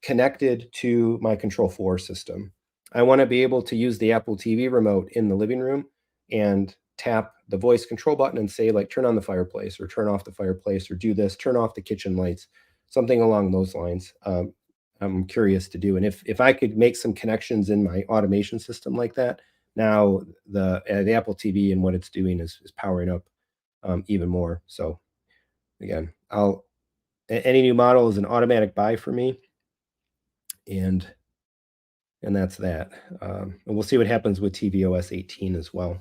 connected to my Control 4 system. I want to be able to use the Apple TV remote in the living room and tap the voice control button and say, like, turn on the fireplace or turn off the fireplace or do this, turn off the kitchen lights, something along those lines. I'm curious to do. And if I could make some connections in my automation system like that, now the Apple TV and what it's doing is powering up even more. So again, any new model is an automatic buy for me, and that's that. And we'll see what happens with tvOS 18 as well.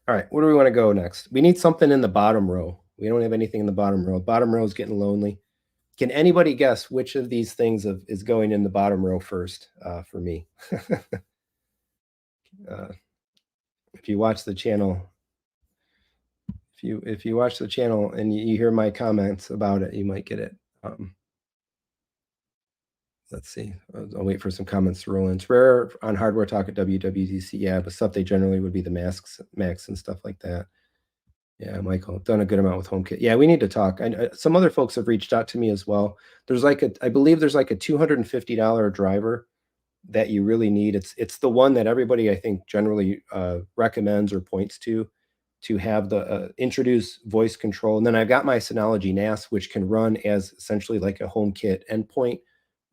All right, where do we want to go next? We need something in the bottom row. We don't have anything in the bottom row. Bottom row is getting lonely. Can anybody guess which of these things is going in the bottom row first for me? uh, if you watch the channel, if you watch the channel and you hear my comments about it, you might get it. Let's see. I'll wait for some comments to roll in. It's rare on hardware talk at WWDC. Yeah, but stuff they generally would be the Macs and stuff like that. Yeah, Michael, done a good amount with HomeKit. Yeah, we need to talk. Some other folks have reached out to me as well. I believe there's like a $250 driver that you really need. It's the one that everybody I think generally recommends or points to have the introduce voice control. And then I've got my Synology NAS, which can run as essentially like a HomeKit endpoint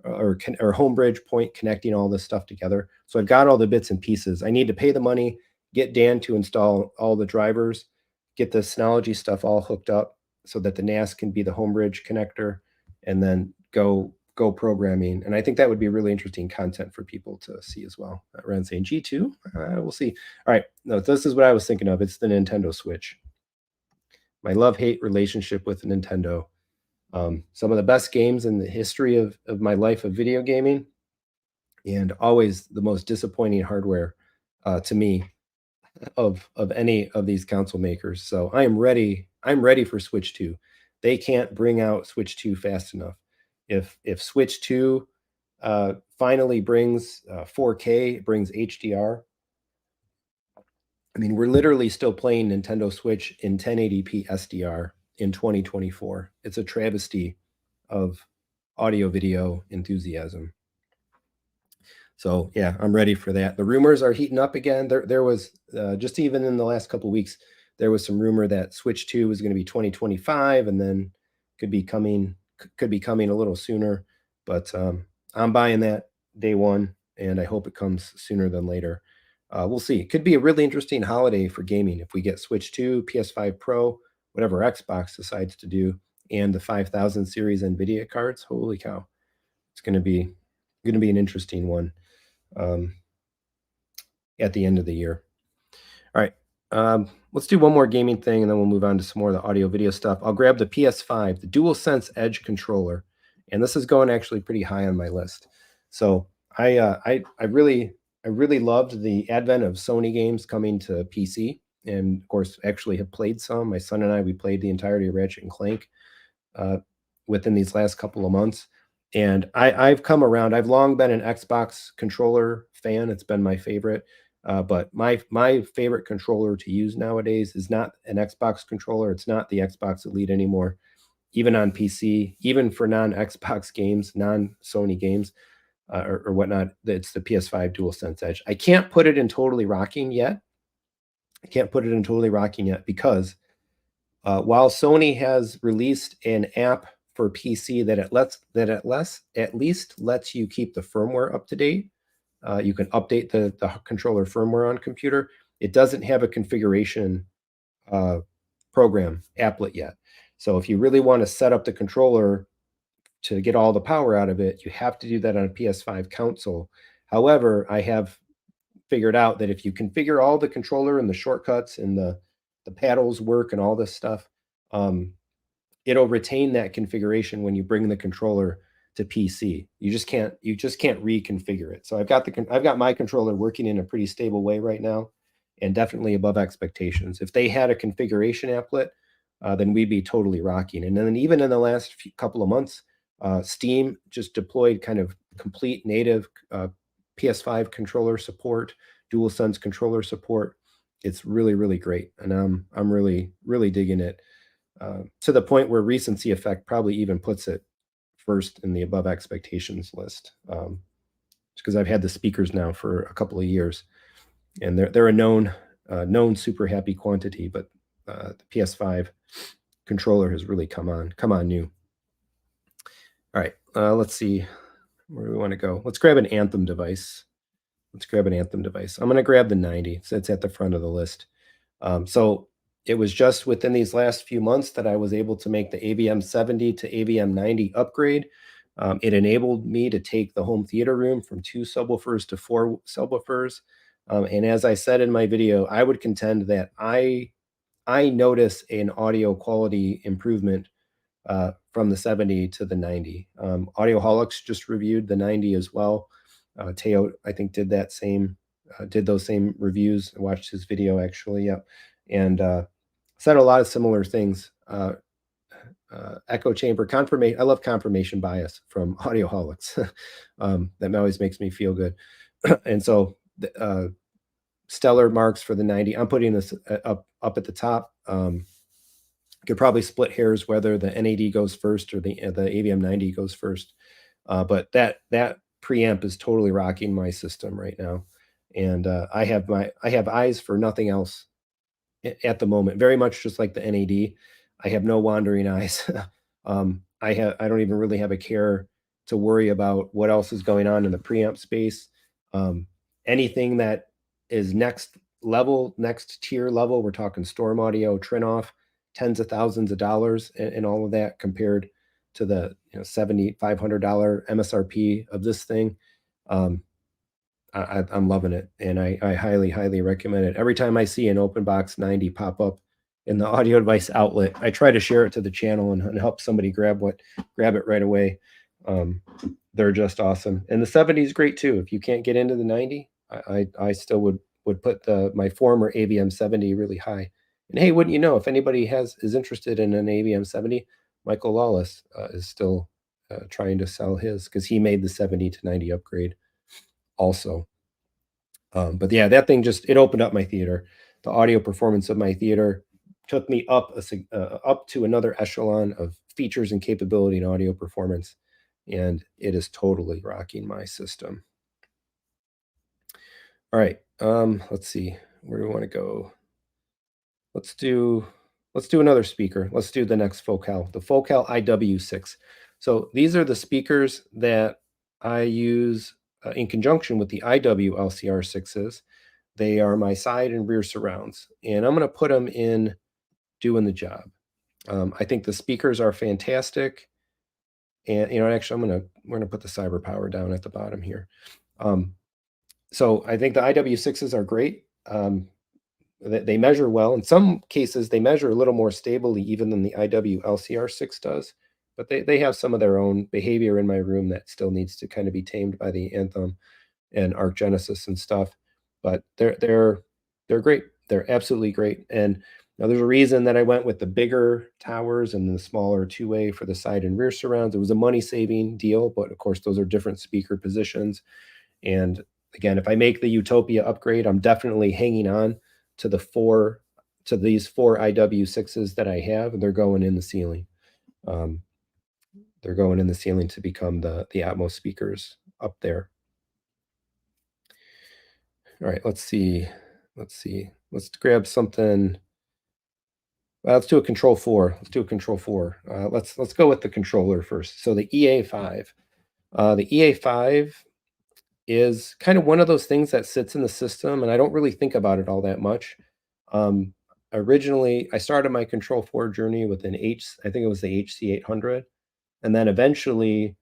or Homebridge point connecting all this stuff together. So I've got all the bits and pieces. I need to pay the money, get Dan to install all the drivers, get the Synology stuff all hooked up so that the NAS can be the Homebridge connector, and then go programming. And I think that would be really interesting content for people to see as well. Ren saying G2, we'll see. All right, no, this is what I was thinking of. It's the Nintendo Switch. My love-hate relationship with Nintendo. Some of the best games in the history of my life of video gaming, and always the most disappointing hardware to me of any of these console makers. So I'm ready for Switch 2. they can't bring out Switch 2 fast enough. If Switch 2 finally brings 4K, brings HDR, I mean, we're literally still playing Nintendo Switch in 1080p SDR in 2024. It's a travesty of audio video enthusiasm. So yeah, I'm ready for that. The rumors are heating up again. There was just even in the last couple weeks, there was some rumor that Switch 2 was going to be 2025, and then could be coming could be coming a little sooner. But I'm buying that day one, and I hope it comes sooner than later. We'll see. It could be a really interesting holiday for gaming if we get Switch 2, PS5 Pro, whatever Xbox decides to do, and the 5000 series NVIDIA cards. Holy cow! It's going to be an interesting one um, at the end of the year. All right. Let's do one more gaming thing and then we'll move on to some more of the audio video stuff. I'll grab the PS5, the DualSense Edge controller, and this is going actually pretty high on my list. So I really loved the advent of Sony games coming to PC, and of course actually have played some. My son and I, we played the entirety of Ratchet and Clank uh, within these last couple of months. And I've come around. I've long been an Xbox controller fan. It's been my favorite. But my favorite controller to use nowadays is not an Xbox controller. It's not the Xbox Elite anymore. Even on PC, even for non-Xbox games, non-Sony games, or whatnot, it's the PS5 DualSense Edge. I can't put it in totally rocking yet. I can't put it in totally rocking yet because while Sony has released an app for PC at least lets you keep the firmware up to date. You can update the controller firmware on computer. It doesn't have a configuration uh, program applet yet. So if you really want to set up the controller to get all the power out of it, you have to do that on a PS5 console. However, I have figured out that if you configure all the controller and the shortcuts and the paddles work and all this stuff, um, it'll retain that configuration when you bring the controller to PC. You just can't reconfigure it. So I've got my controller working in a pretty stable way right now, and definitely above expectations. If they had a configuration applet, then we'd be totally rocking. And then even in the last couple of months, Steam just deployed kind of complete native PS5 controller support, DualSense controller support. It's really really great, and I'm really really digging it to the point where recency effect probably even puts it first in the above expectations list. Because I've had the speakers now for a couple of years, and they're a known super happy quantity. But the PS5 controller has really come on new. All right, let's see where do we want to go. Let's grab an Anthem device. I'm going to grab the 90. So it's at the front of the list. So it was just within these last few months that I was able to make the AVM 70 to AVM 90 upgrade. It enabled me to take the home theater room from 2 subwoofers to 4 subwoofers. And as I said in my video, I would contend that I notice an audio quality improvement from the 70 to the 90. Audioholics just reviewed the 90 as well. Teo, I think, did those same reviews. I watched his video actually, yeah, and said a lot of similar things. Echo chamber confirmation. I love confirmation bias from Audioholics. That always makes me feel good. And so, stellar marks for the 90. I'm putting this up at the top. Could probably split hairs whether the NAD goes first or the AVM 90 goes first. But that preamp is totally rocking my system right now, and I have eyes for nothing else at the moment. Very much just like the NAD, I have no wandering eyes. I don't even really have a care to worry about what else is going on in the preamp space. Anything that is next tier level, we're talking Storm Audio, Trinoff, tens of thousands of dollars, and all of that compared to the $7,500 MSRP of this thing. I'm loving it, and I highly highly recommend it. Every time I see an open box 90 pop up in the audio device outlet, I try to share it to the channel and help somebody grab it right away. They're just awesome, and the 70 is great too. If you can't get into the 90, I still would put my former AVM 70 really high. And hey, wouldn't you know, if anybody is interested in an AVM 70, Michael Lawless is still trying to sell his because he made the 70 to 90 upgrade also. But yeah, that thing just it opened up my theater. The audio performance of my theater took me up to another echelon of features and capability and audio performance, and it is totally rocking my system. All right, let's see, where do we want to go? Let's do another speaker. Let's do the next Focal, the Focal IW6. So these are the speakers that I use in conjunction with the IW LCR6s. They are my side and rear surrounds, and I'm going to put them in doing the job. I think the speakers are fantastic, and actually, we're gonna put the cyber power down at the bottom here. So I think the IW6s are great. They measure well. In some cases, they measure a little more stably even than the IW LCR6 does, but they have some of their own behavior in my room that still needs to kind of be tamed by the Anthem and Arc Genesis and stuff. But they're great. They're absolutely great. And now there's a reason that I went with the bigger towers and the smaller two-way for the side and rear surrounds. It was a money-saving deal, but of course those are different speaker positions. And again, if I make the Utopia upgrade, I'm definitely hanging on to these four IW6s that I have, and they're going in the ceiling. They're going in the ceiling to become the Atmos speakers up there. All right, let's see. Let's grab something. Well, let's do a Control 4. Let's go with the controller first. So the EA5. The EA5 is kind of one of those things that sits in the system, and I don't really think about it all that much. Originally, I started my Control 4 journey with I think it was the HC800, and then eventually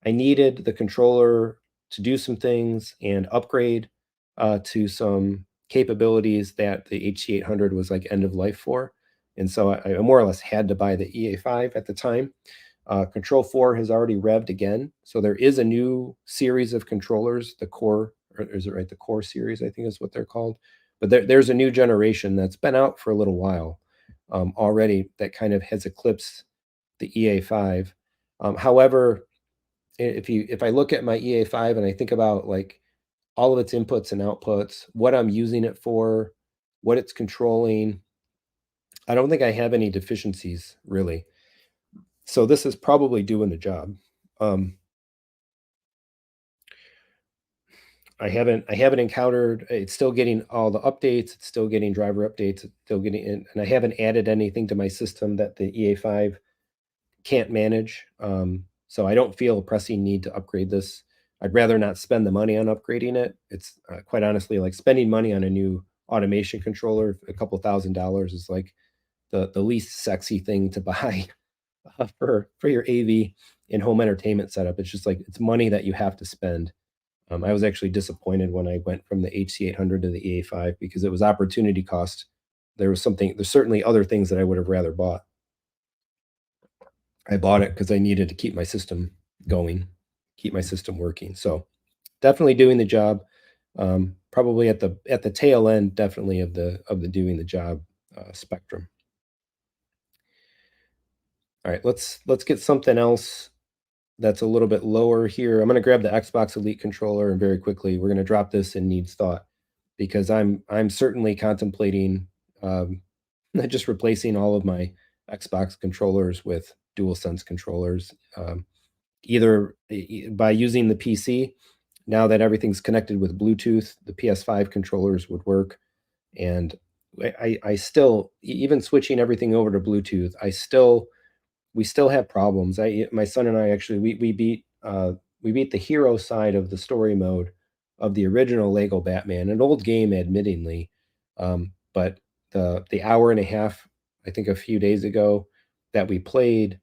I needed the controller to do some things and upgrade to some capabilities that the HC800 was like end of life for. And so I more or less had to buy the EA5 at the time. Control 4 has already revved again. So there is a new series of controllers, the Core, or is it right? The Core series, I think is what they're called. But there's a new generation that's been out for a little while already that kind of has eclipsed the EA5. However, if I look at my EA5 and I think about like all of its inputs and outputs, what I'm using it for, what it's controlling, I don't think I have any deficiencies really. So this is probably doing the job. I haven't encountered it's still getting all the updates, it's still getting driver updates, it's still getting in, and I haven't added anything to my system that the EA5 can't manage. So I don't feel a pressing need to upgrade this. I'd rather not spend the money on upgrading it. It's quite honestly like spending money on a new automation controller, a couple $1,000 is like the least sexy thing to buy for your AV and home entertainment setup. It's just like it's money that you have to spend. I was actually disappointed when I went from the HC800 to the EA5 because it was opportunity cost. There's certainly other things that I would have rather bought. I bought it because I needed to keep my system going, keep my system working. So definitely doing the job. Probably at the tail end, definitely of the doing the job spectrum. All right, let's get something else that's a little bit lower here. I'm going to grab the Xbox Elite controller and very quickly we're going to drop this in needs thought because I'm certainly contemplating just replacing all of my Xbox controllers with DualSense controllers, either by using the PC. Now that everything's connected with Bluetooth, the PS5 controllers would work, and I still even switching everything over to Bluetooth, we still have problems. My son and I actually we beat the hero side of the story mode of the original Lego Batman, an old game, admittingly, but the hour and a half, I think a few days ago, that we played,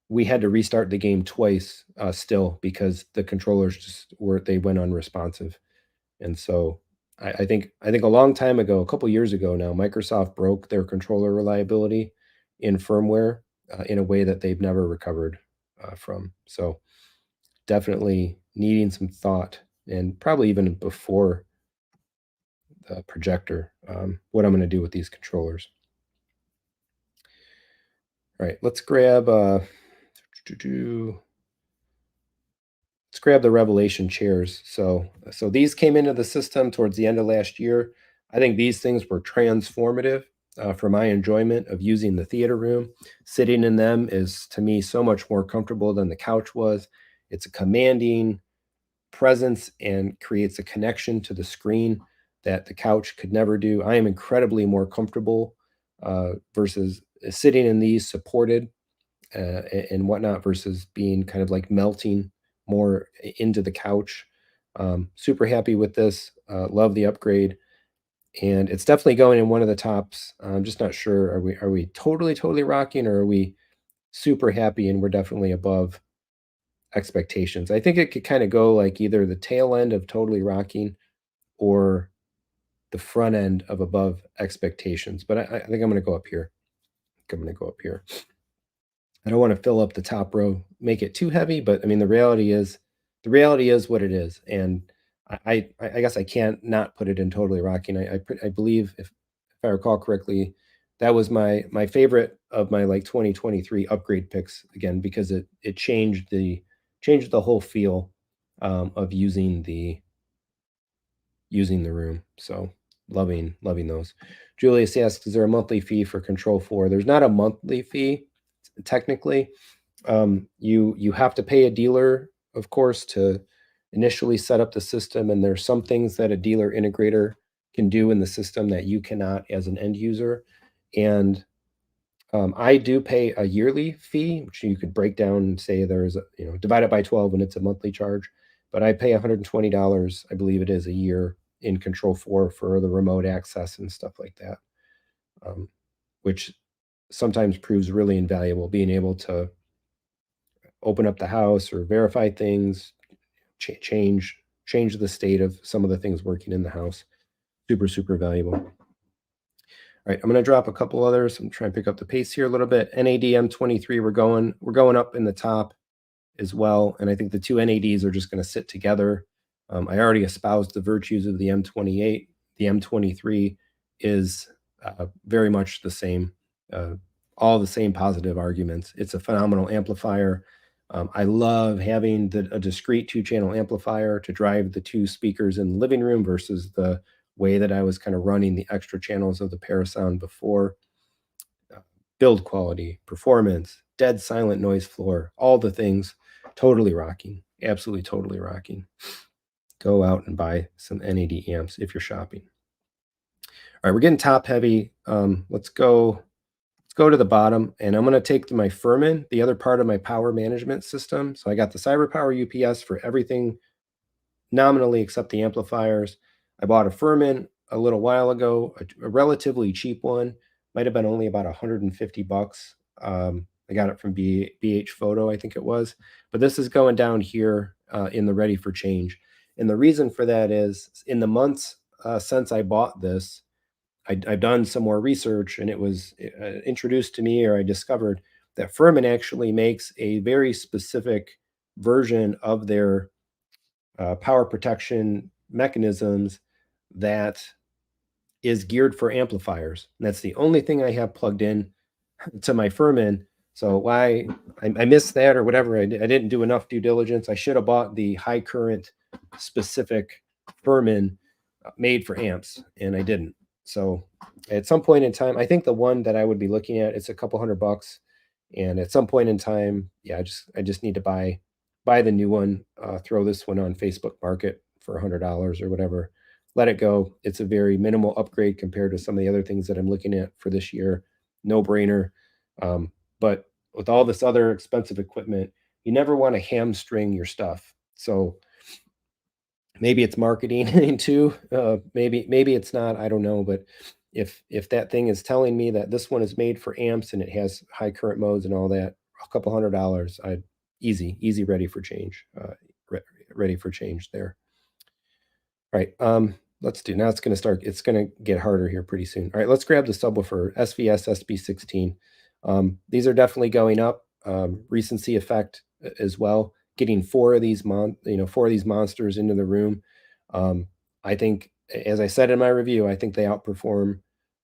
we had to restart the game twice still because the controllers just went unresponsive, and so I think a long time ago, a couple years ago now, Microsoft broke their controller reliability in firmware in a way that they've never recovered from. So definitely needing some thought, and probably even before the projector, what I'm going to do with these controllers. All right, let's grab the Revelation chairs. So these came into the system towards the end of last year. I think these things were transformative for my enjoyment of using the theater room. Sitting in them is to me so much more comfortable than the couch was. It's a commanding presence and creates a connection to the screen that the couch could never do. I am incredibly more comfortable versus sitting in these supported and whatnot versus being kind of like melting more into the couch. Super happy with this. Love the upgrade, and it's definitely going in one of the tops. I'm just not sure. Are we totally rocking, or are we super happy and we're definitely above expectations? I think it could kind of go like either the tail end of totally rocking or the front end of above expectations. But I think I'm going to go up here. I think I'm going to go up here. I don't want to fill up the top row, make it too heavy, but I mean the reality is what it is, and I guess I can't not put it in totally rocking. I believe if I recall correctly, that was my favorite of my like 2023 upgrade picks again because it changed the whole feel of using the room. So loving those. Julius asks, is there a monthly fee for Control 4? There's not a monthly fee technically. You have to pay a dealer, of course, to initially set up the system, and there's some things that a dealer integrator can do in the system that you cannot as an end user. And I do pay a yearly fee, which you could break down and say there's divide it by 12 and it's a monthly charge. But I pay $120, I believe it is, a year in Control 4 for the remote access and stuff like that, which sometimes proves really invaluable, being able to open up the house or verify things, change the state of some of the things working in the house. Super valuable. All right, I'm going to drop a couple others. I'm trying to pick up the pace here a little bit. NAD M23, we're going up in the top as well, and I think the two NADs are just going to sit together. I already espoused the virtues of the M28. The M23 is very much the same, all the same positive arguments. It's a phenomenal amplifier. I love having a discrete two-channel amplifier to drive the two speakers in the living room versus the way that I was kind of running the extra channels of the Parasound before. Build quality, performance, dead silent noise floor, all the things, totally rocking, absolutely totally rocking. Go out and buy some NAD amps if you're shopping. All right, we're getting top heavy. Let's go to the bottom, and I'm going to take my Furman, the other part of my power management system. So I got the CyberPower UPS for everything nominally except the amplifiers. I bought a Furman a little while ago, a relatively cheap one. Might have been only about 150 bucks. I got it from BH Photo, I think it was. But this is going down here in the ready for change. And the reason for that is in the months since I bought this, I've done some more research, and it was introduced to me, or I discovered that Furman actually makes a very specific version of their power protection mechanisms that is geared for amplifiers. And that's the only thing I have plugged in to my Furman. So why I missed that or whatever, I didn't do enough due diligence. I should have bought the high current specific Furman made for amps, and I didn't. So at some point in time, I think the one that I would be looking at, it's a couple $100, and at some point in time, yeah, I just need to buy the new one, throw this one on Facebook Market for $100 or whatever. Let it go. It's a very minimal upgrade compared to some of the other things that I'm looking at for this year. No brainer. But with all this other expensive equipment, you never want to hamstring your stuff. So maybe it's marketing too. Maybe it's not. I don't know. But if that thing is telling me that this one is made for amps and it has high current modes and all that, a couple $100, I'd easy ready for change. Ready for change there. All right. Let's do now. It's going to start. It's going to get harder here pretty soon. All right. Let's grab the subwoofer SVS SB16. These are definitely going up. Recency effect as well. Getting four of these monsters into the room. I think, as I said in my review, I think they outperform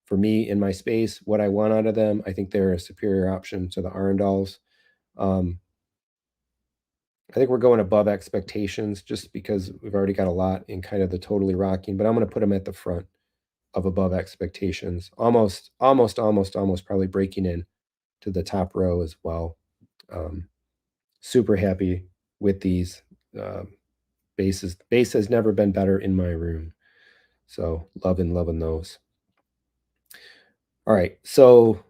for me in my space, what I want out of them. I think they're a superior option to the Arundels. Um, I think we're going above expectations just because we've already got a lot in kind of the totally rocking, but I'm going to put them at the front of above expectations, almost probably breaking in to the top row as well. Um, Super happy with these bases. Bass has never been better in my room, so loving those. All right, so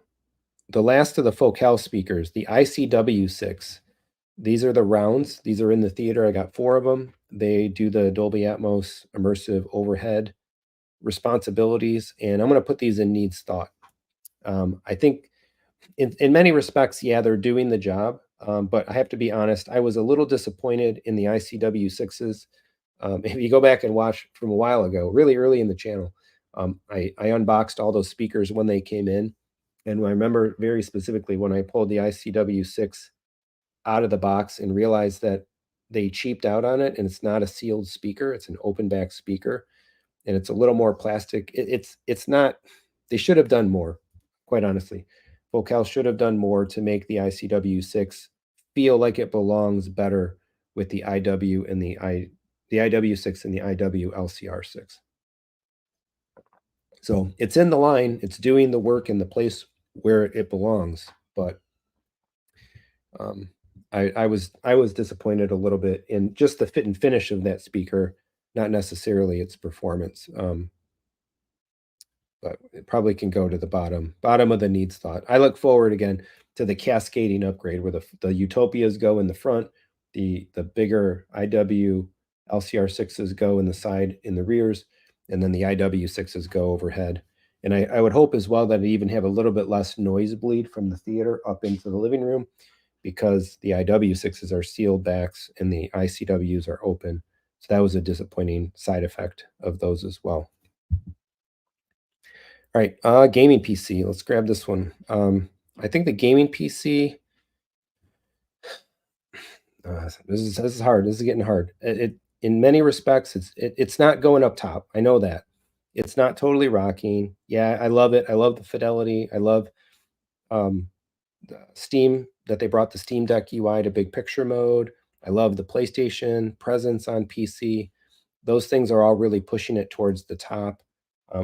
the last of the Focal speakers, the ICW6. These are the rounds. These are in the theater. I got 4 of them. They do the Dolby Atmos immersive overhead responsibilities, and I'm going to put these in needs thought. I think in many respects, yeah, they're doing the job. But I have to be honest, I was a little disappointed in the ICW6s. If you go back and watch from a while ago, really early in the channel, I unboxed all those speakers when they came in. And I remember very specifically when I pulled the ICW6 out of the box and realized that they cheaped out on it and it's not a sealed speaker, it's an open back speaker and it's a little more plastic. It's not, they should have done more, quite honestly. Focal should have done more to make the ICW6 feel like it belongs better with the IW and the IW6 and the IW LCR6. So it's in the line, it's doing the work in the place where it belongs, but um, I was disappointed a little bit in just the fit and finish of that speaker, not necessarily its performance. But it probably can go to the bottom of the needs thought. I look forward again to the cascading upgrade where the Utopias go in the front, the bigger IW LCR6s go in the side in the rears, and then the IW6s go overhead. And I would hope as well that it even have a little bit less noise bleed from the theater up into the living room because the IW6s are sealed backs and the ICWs are open. So that was a disappointing side effect of those as well. All right, gaming PC. Let's grab this one. I think the gaming PC. This is hard. This is getting hard. In many respects, it's not going up top. I know that. It's not totally rocking. Yeah, I love it. I love the fidelity. I love um, Steam that they brought the Steam Deck UI to big picture mode. I love the PlayStation presence on PC. Those things are all really pushing it towards the top.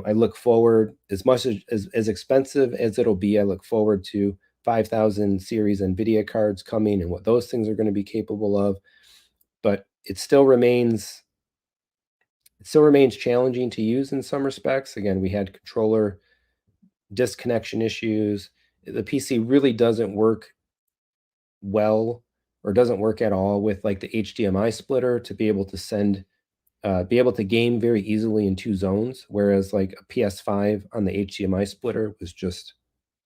I look forward as much as expensive as it'll be. I look forward to 5,000 series NVIDIA cards coming and what those things are going to be capable of. But it still remains challenging to use in some respects. Again, we had controller disconnection issues. The PC really doesn't work well or doesn't work at all with like the HDMI splitter to be able to game very easily in 2 zones, whereas like a PS5 on the HDMI splitter was just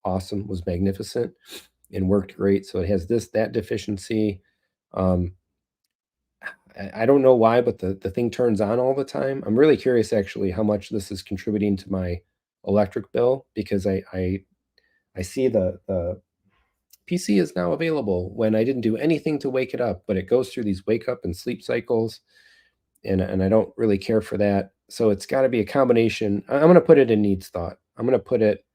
awesome, was magnificent, and worked great. So it has that deficiency. Um, I don't know why, but the thing turns on all the time. I'm really curious actually how much this is contributing to my electric bill because I see the PC is now available when I didn't do anything to wake it up, but it goes through these wake up and sleep cycles, and I don't really care for that. So it's got to be a combination. I'm going to put it in needs thought. I'm going to put it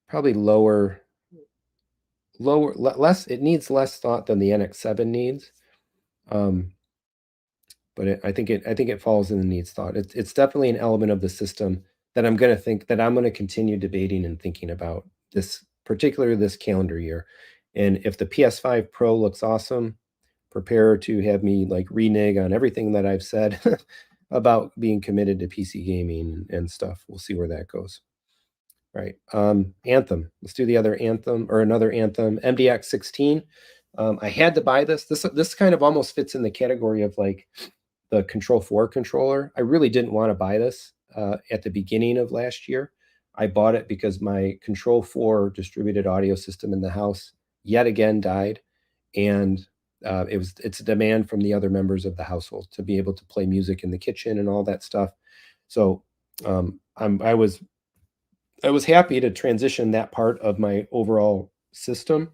probably less. It needs less thought than the NX7 needs. Um, but I think it falls in the needs thought. It's definitely an element of the system that I'm going to continue debating and thinking about particularly this calendar year. And if the PS5 Pro looks awesome, prepare to have me like renege on everything that I've said about being committed to PC gaming and stuff. We'll see where that goes. Right. Anthem. Let's do the other Anthem or another Anthem. MDX 16. I had to buy this. This kind of almost fits in the category of like the Control 4 controller. I really didn't want to buy this at the beginning of last year. I bought it because my Control 4 distributed audio system in the house yet again died, and it's a demand from the other members of the household to be able to play music in the kitchen and all that stuff. So I was happy to transition that part of my overall system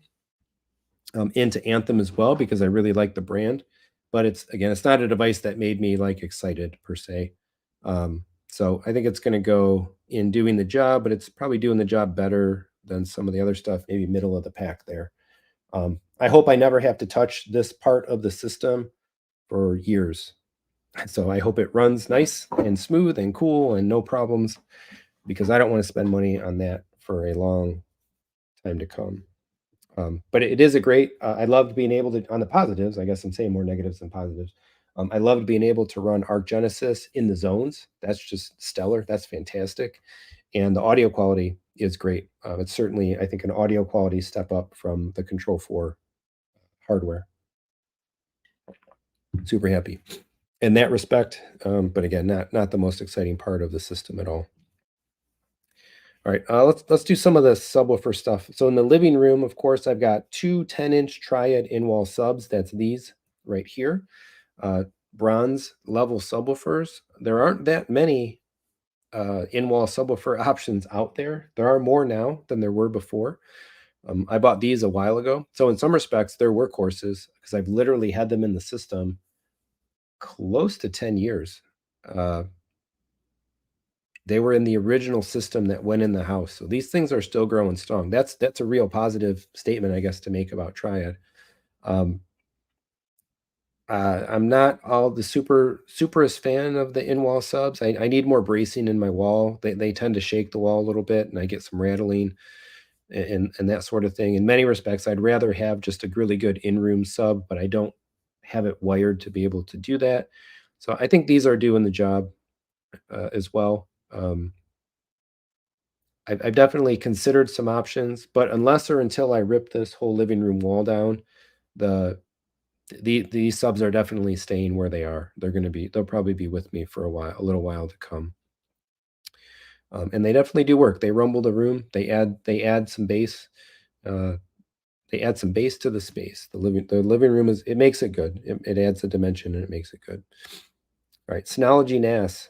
into Anthem as well because I really like the brand. But it's not a device that made me like excited per se. So I think it's going to go in doing the job, but it's probably doing the job better than some of the other stuff, maybe middle of the pack there. I hope I never have to touch this part of the system for years. So I hope it runs nice and smooth and cool and no problems, because I don't want to spend money on that for a long time to come. But it is a great. I loved being able to, on the positives. I guess I'm saying more negatives than positives. I loved being able to run Arc Genesis in the zones. That's just stellar. That's fantastic, and the audio quality is great. It's certainly, I think, an audio quality step up from the Control 4 hardware. Super happy in that respect. But again, not the most exciting part of the system at all. All right, let's do some of the subwoofer stuff. So in the living room, of course, I've got two 10-inch Triad in-wall subs. That's these right here, uh, bronze level subwoofers. There aren't that many in-wall subwoofer options out there. There are more now than there were before. I bought these a while ago, so in some respects, they're workhorses because I've literally had them in the system close to 10 years. Uh, They were in the original system that went in the house. So these things are still growing strong. That's a real positive statement, I guess, to make about Triad. Um, I'm not all the superest fan of the in-wall subs. I need more bracing in my wall. They tend to shake the wall a little bit, and I get some rattling and that sort of thing. In many respects, I'd rather have just a really good in-room sub, but I don't have it wired to be able to do that. So I think these are doing the job as well. I've definitely considered some options, but unless or until I rip this whole living room wall down, the these subs are definitely staying where they are. They'll probably be with me for a little while to come. And they definitely do work. They rumble the room. They add some bass. Uh, they add some bass to the space. The living room it makes it good. It adds a dimension and it makes it good. All right, Synology NAS.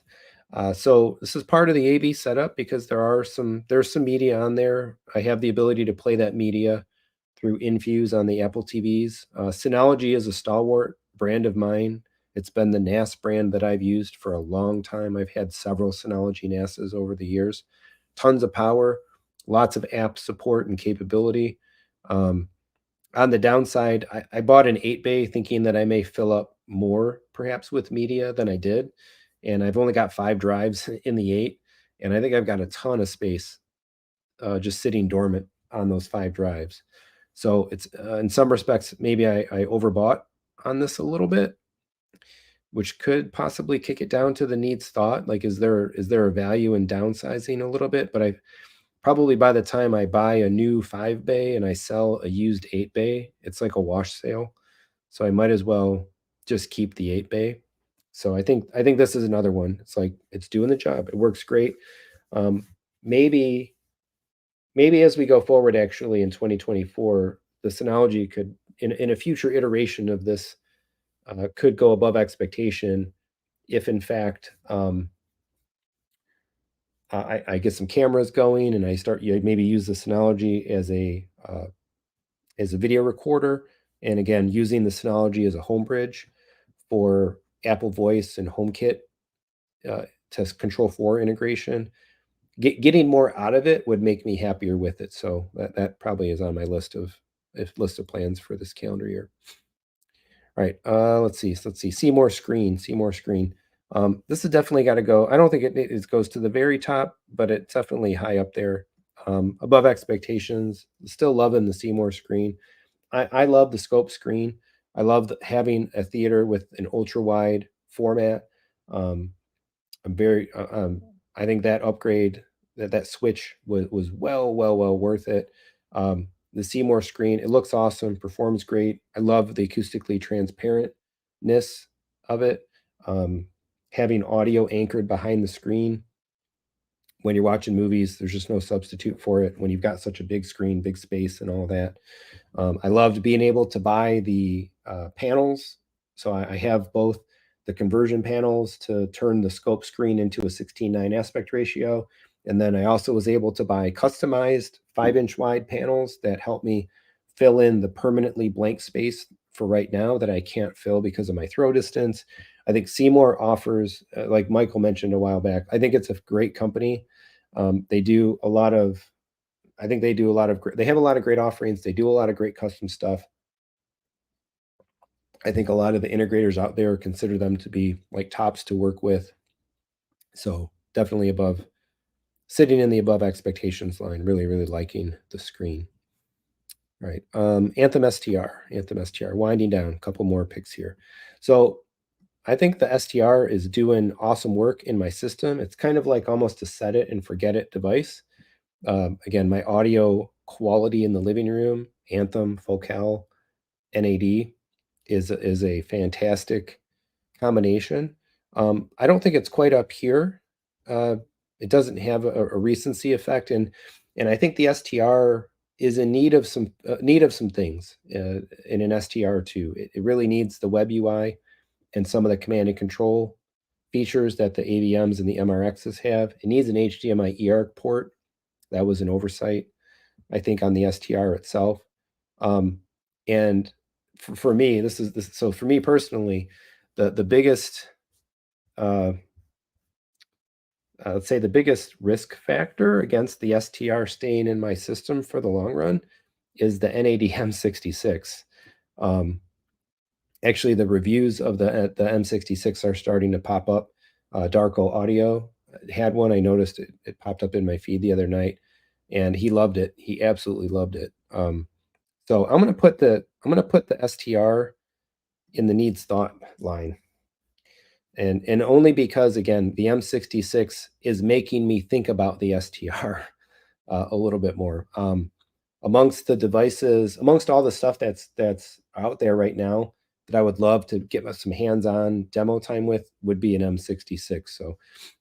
So this is part of the AV setup because there's some media on there. I have the ability to play that media through Infuse on the Apple TVs. Synology is a stalwart brand of mine. It's been the NAS brand that I've used for a long time. I've had several Synology NASs over the years. Tons of power, lots of app support and capability. Um, on the downside, I bought an 8 bay thinking that I may fill up more perhaps with media than I did, and I've only got 5 drives in the 8, and I think I've got a ton of space, just sitting dormant on those 5 drives. So it's, in some respects, maybe I overbought on this a little bit, which could possibly kick it down to the needs thought, like, is there a value in downsizing a little bit? But I probably by the time I buy a new 5 bay and I sell a used 8 bay, it's like a wash sale. So I might as well just keep the 8 bay. So I think this is another one. It's like it's doing the job. It works great. Um, maybe maybe as we go forward, actually in 2024, the Synology could, in a future iteration of this, could go above expectation if in fact I get some cameras going and I start, maybe use the Synology as a video recorder, and again using the Synology as a home bridge for Apple Voice and HomeKit, to Control 4 integration. Getting more out of it would make me happier with it. So that probably is on my list of plans for this calendar year. All right, let's see. See more screen. This has definitely got to go. I don't think it goes to the very top, but it's definitely high up there, above expectations. Still loving the Seymour screen. I love the scope screen. I love having a theater with an ultra wide format. Um, I'm very, I think that upgrade, that switch was well worth it. The Seymour screen, it looks awesome, performs great. I love the acoustically transparentness of it. Um, Having audio anchored behind the screen when you're watching movies, there's just no substitute for it when you've got such a big screen, big space, and all that. I loved being able to buy the panels. So I have both the conversion panels to turn the scope screen into a 16:9 aspect ratio. And then I also was able to buy customized 5-inch wide panels that help me fill in the permanently blank space for right now that I can't fill because of my throw distance. I think Seymour offers, like Michael mentioned a while back, I think it's a great company. They do a lot of I think they do a lot of they have a lot of great offerings. They do a lot of great custom stuff. I think a lot of the integrators out there consider them to be like tops to work with. So definitely above, sitting in the above expectations line. Really, really liking the screen. Right. Anthem STR. Anthem STR. Winding down. A couple more picks here. So I think the STR is doing awesome work in my system. It's kind of like almost a set it and forget it device. Again, my audio quality in the living room, Anthem, Focal, NAD is a fantastic combination. I don't think it's quite up here. Uh, it doesn't have a recency effect, and I think the STR is in need of some things in an STR too. It really needs the web UI and some of the command and control features that the AVMs and the MRXs have. It needs an HDMI eARC port. That was an oversight, I think, on the STR itself. And for me, this. So for me personally, the biggest, uh, let's say, the biggest risk factor against the STR staying in my system for the long run is the NAD M66. Um, Actually, the reviews of the M66 are starting to pop up. Darko Audio had one. I noticed it popped up in my feed the other night, and he loved it. He absolutely loved it. So I'm gonna put the STR in the needs thought line, and only because again the M66 is making me think about the STR a little bit more. Amongst the devices, amongst all the stuff that's out there right now that I would love to get some hands-on demo time with would be an M66. So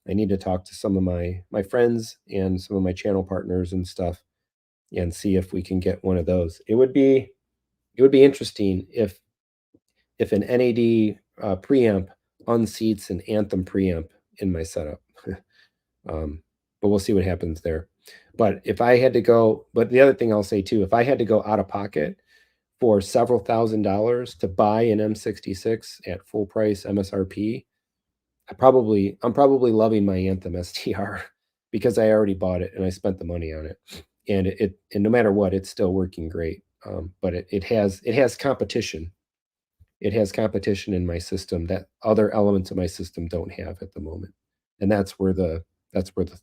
I need to talk to some of my friends and some of my channel partners and stuff and see if we can get one of those. It would be interesting if an NAD preamp unseats an Anthem preamp in my setup. But we'll see what happens there. But if I had to go, but the other thing I'll say too, if I had to go out of pocket for several $1,000s to buy an M66 at full price MSRP, I'm probably loving my Anthem STR because I already bought it and I spent the money on it. And no matter what, it's still working great. But it has competition. It has competition in my system that other elements of my system don't have at the moment. And that's where the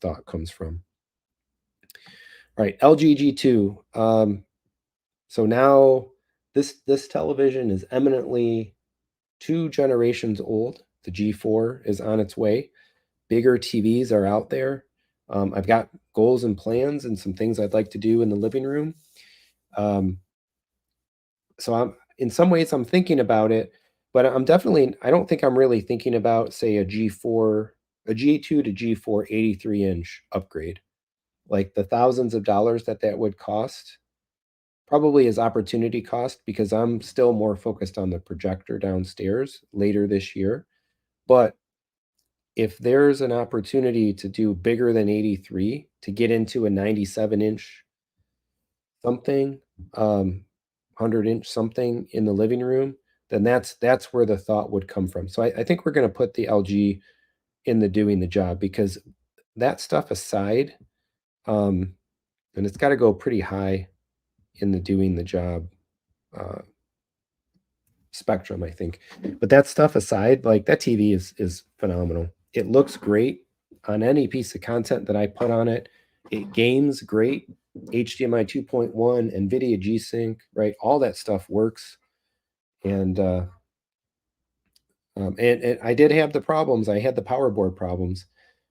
thought comes from. All right, LG G2. So now this television is eminently 2 generations old. The G4 is on its way. Bigger TVs are out there. I've got goals and plans and some things I'd like to do in the living room. So I'm in some ways I'm thinking about it, but I don't think I'm really thinking about, say, a G4, a G2 to G4 83-inch upgrade. Like the thousands of dollars that would cost probably is opportunity cost because I'm still more focused on the projector downstairs later this year. But if there's an opportunity to do bigger than 83 to get into a 97-inch something, 100-inch something in the living room, then that's where the thought would come from. So I think we're going to put the LG in the doing the job because that stuff aside, and it's got to go pretty high in the doing the job uh, spectrum, I think. But that stuff aside, like that TV is phenomenal. It looks great on any piece of content that I put on it. It games great. HDMI 2.1, NVIDIA G-Sync, right? All that stuff works. And I did have the problems. I had the power board problems,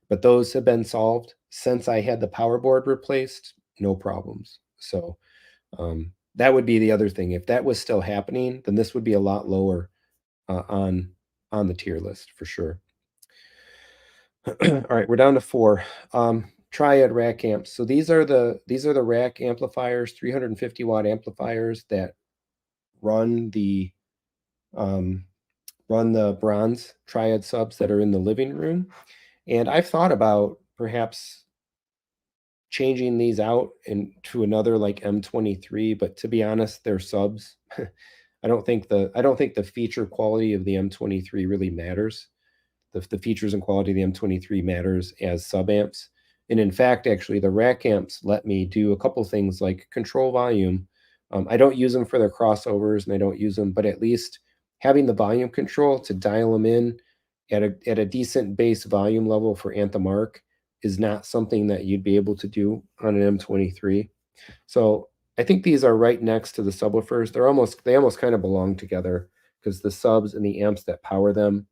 but those have been solved since I had the power board replaced. No problems. So that would be the other thing. If that was still happening, then this would be a lot lower on the tier list for sure. All right, we're down to 4. Triad rack amps. So these are the rack amplifiers, 350 watt amplifiers that run the bronze triad subs that are in the living room. And I've thought about perhaps changing these out into another like M23, but to be honest, they're subs. I don't think the feature quality of the M23 really matters. The features and quality of the M23 matters as sub amps. And in fact, actually, the rack amps let me do a couple things like control volume. I don't use them for their crossovers, and I don't use them, but at least having the volume control to dial them in at a decent base volume level for Anthem Arc is not something that you'd be able to do on an M23. So I think these are right next to the subwoofers. They almost kind of belong together because the subs and the amps that power them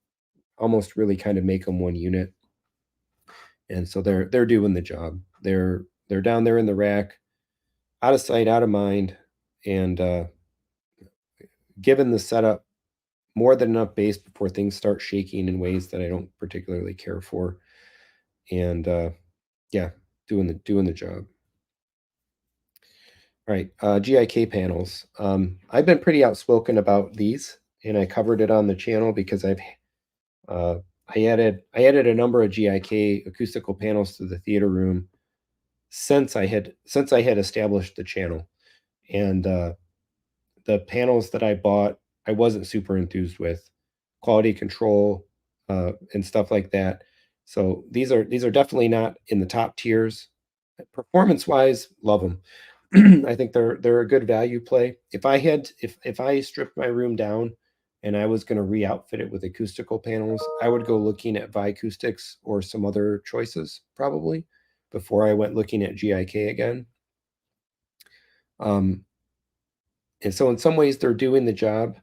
almost really kind of make them one unit. And so they're doing the job. They're down there in the rack, out of sight, out of mind, and given the setup, more than enough bass before things start shaking in ways that I don't particularly care for. And yeah, doing the job. All right, GIK panels. I've been pretty outspoken about these, and I covered it on the channel because uh, I added a number of GIK acoustical panels to the theater room since I had established the channel, and the panels that I bought I wasn't super enthused with quality control and stuff like that. So these are definitely not in the top tiers. Performance wise, love them. I think they're a good value play. If I stripped my room down and I was going to re-outfit it with acoustical panels, I would go looking at Acoustics or some other choices probably before I went looking at GIK again. Um, and so in some ways they're doing the job.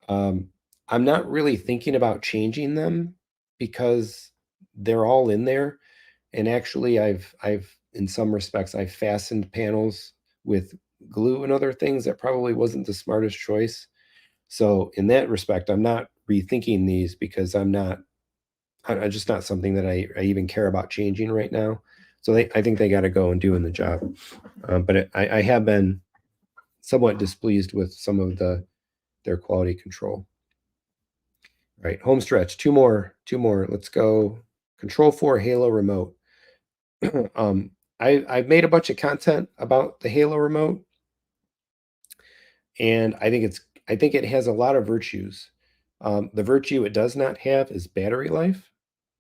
Um, I'm not really thinking about changing them because they're all in there. And actually, I've in some respects I've fastened panels with glue and other things that probably wasn't the smartest choice. So in that respect, I'm not rethinking these because I'm just not something that I even care about changing right now. So I think they got to go and doing the job. I have been somewhat displeased with some of their quality control. All right, home stretch. Two more. Let's go. Control 4 Halo remote. um, I've made a bunch of content about the Halo remote, and I think it has a lot of virtues. The virtue it does not have is battery life.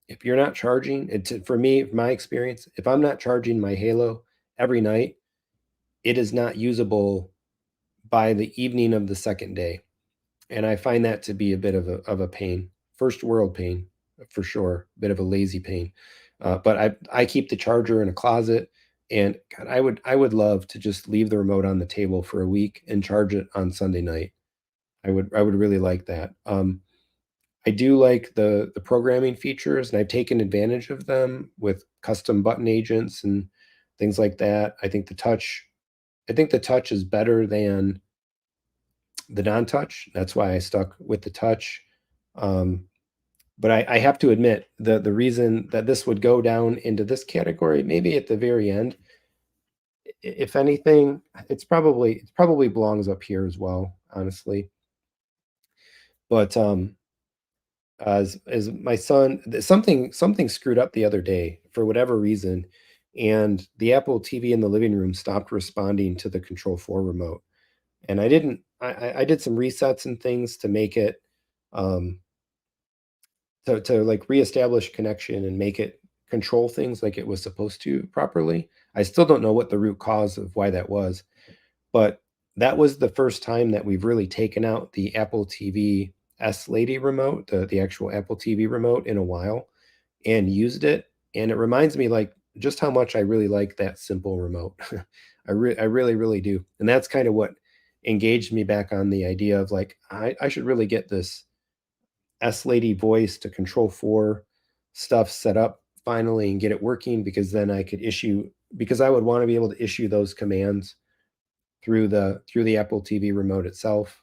If you're not charging, for me, my experience, if I'm not charging my Halo every night, it is not usable by the evening of the second day. And I find that to be a bit of a pain, first world pain for sure, a bit of a lazy pain. But I keep the charger in a closet, and God, I would love to just leave the remote on the table for a week and charge it on Sunday night. I would really like that. I do like the programming features, and I've taken advantage of them with custom button agents and things like that. I think the touch is better than the non-touch. That's why I stuck with the touch. Um, but I have to admit the reason that this would go down into this category, maybe at the very end, if anything, it probably belongs up here as well, honestly. But as my son, something screwed up the other day for whatever reason, and the Apple TV in the living room stopped responding to the Control 4 remote. And I didn't. I did some resets and things to make it um, to like reestablish connection and make it control things like it was supposed to properly. I still don't know what the root cause of why that was, but that was the first time that we've really taken out the Apple TV S Lady remote, the actual Apple TV remote in a while, and used it. And it reminds me like just how much I really like that simple remote. I really, really do. And that's kind of what engaged me back on the idea of like, I should really get this S Lady voice to Control 4 stuff set up finally and get it working because then I could issue because I would want to be able to issue those commands through the Apple TV remote itself.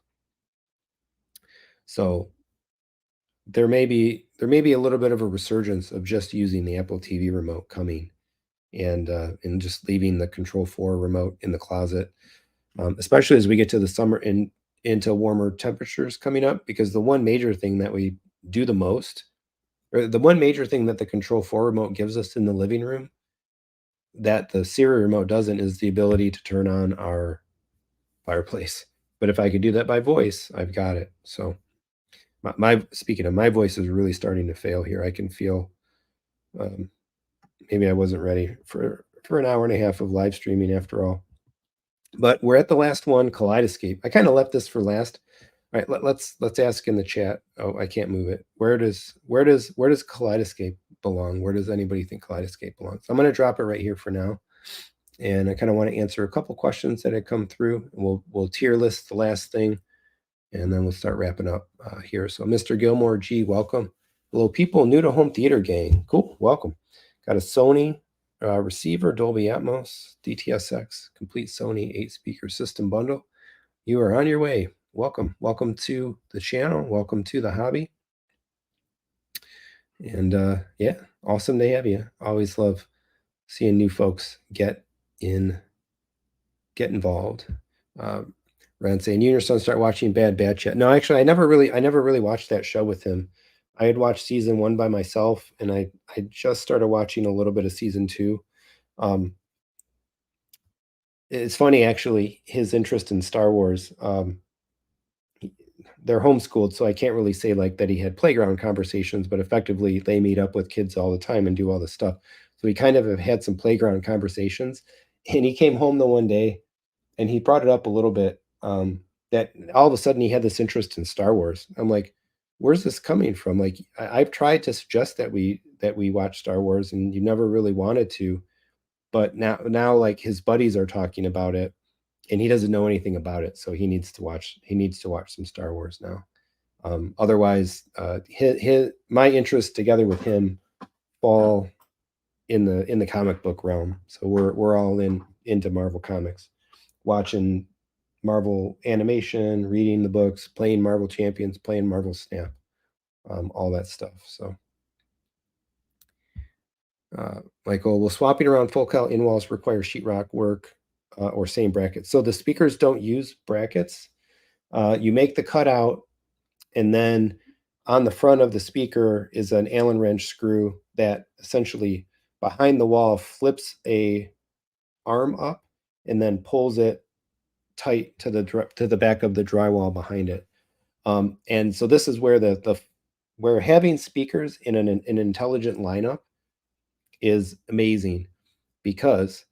So there may be a little bit of a resurgence of just using the Apple TV remote coming and just leaving the Control 4 remote in the closet, especially as we get to the summer and into warmer temperatures coming up. Because the one major thing that we do the most, or the one major thing that the Control 4 remote gives us in the living room that the Siri remote doesn't, is the ability to turn on our fireplace. But if I could do that by voice, I've got it. So my speaking of, my voice is really starting to fail here. I can feel maybe I wasn't ready for an hour and a half of live streaming after all. But we're at the last one, Kaleidoscape. I kind of left this for last. All right, let's ask in the chat. Oh, I can't move it. Where does Kaleidoscape belong? Where does anybody think Kaleidoscape belongs? I'm going to drop it right here for now, and I kind of want to answer a couple questions that had come through. We'll tier list the last thing, and then we'll start wrapping up here. So, Mr. Gilmore G, welcome. Hello, people new to home theater gang. Cool, welcome. Got a Sony receiver, Dolby Atmos, DTSX, complete Sony 8-speaker system bundle. You are on your way. Welcome. Welcome to the channel. Welcome to the hobby. And yeah, awesome to have you. Always love seeing new folks get involved. Ron saying, you and your son start watching Bad Batch yet? No, actually, I never really watched that show with him. I had watched season 1 by myself, and I just started watching a little bit of season 2. It's funny, actually, his interest in Star Wars. They're homeschooled, so I can't really say like that he had playground conversations, but effectively they meet up with kids all the time and do all this stuff. So we kind of have had some playground conversations. And he came home the one day and he brought it up a little bit, that all of a sudden he had this interest in Star Wars. I'm like, where's this coming from? Like I've tried to suggest that we watch Star Wars and you never really wanted to, but now like his buddies are talking about it and he doesn't know anything about it, so he needs to watch some Star Wars now. Otherwise, my interests together with him fall in the comic book realm. So we're all into Marvel comics, watching Marvel animation, reading the books, playing Marvel Champions, playing Marvel Snap, all that stuff. So, Michael, will swapping around full cal in walls require sheetrock work or same brackets? So the speakers don't use brackets. You make the cutout, and then on the front of the speaker is an Allen wrench screw that essentially behind the wall flips a arm up and then pulls it tight to the back of the drywall behind it. And so this is where where having speakers in an intelligent lineup is amazing, because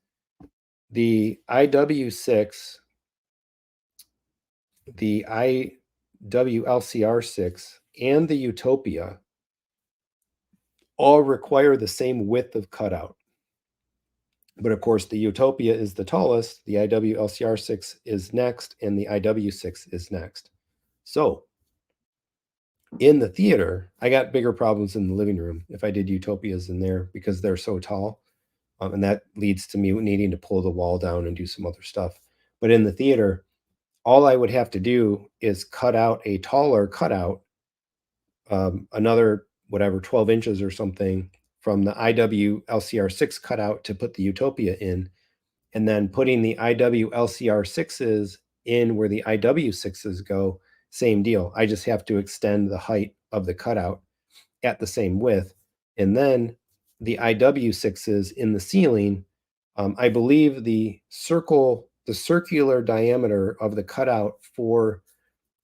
the IW6, the IWLCR6, and the Utopia all require the same width of cutout. But of course, the Utopia is the tallest, the IWLCR6 is next, and the IW6 is next. So in the theater, I got bigger problems in the living room if I did Utopias in there because they're so tall. And that leads to me needing to pull the wall down and do some other stuff. But in the theater, all I would have to do is cut out a taller cutout, another whatever 12 inches or something from the IWLCR6 cutout to put the Utopia in, and then putting the IWLCR6s in where the IW6s go, same deal. I just have to extend the height of the cutout at the same width. And then the IW6s in the ceiling, I believe the circular diameter of the cutout for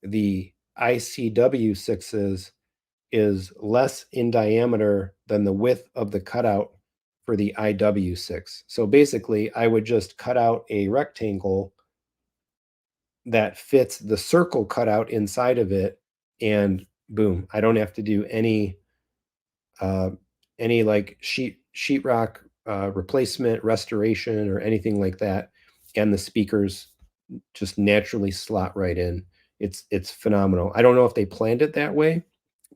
the ICW6s is less in diameter than the width of the cutout for the IW6. So basically, I would just cut out a rectangle that fits the circle cutout inside of it, and boom, I don't have to do any like sheetrock replacement, restoration, or anything like that. And the speakers just naturally slot right in. It's phenomenal. I don't know if they planned it that way,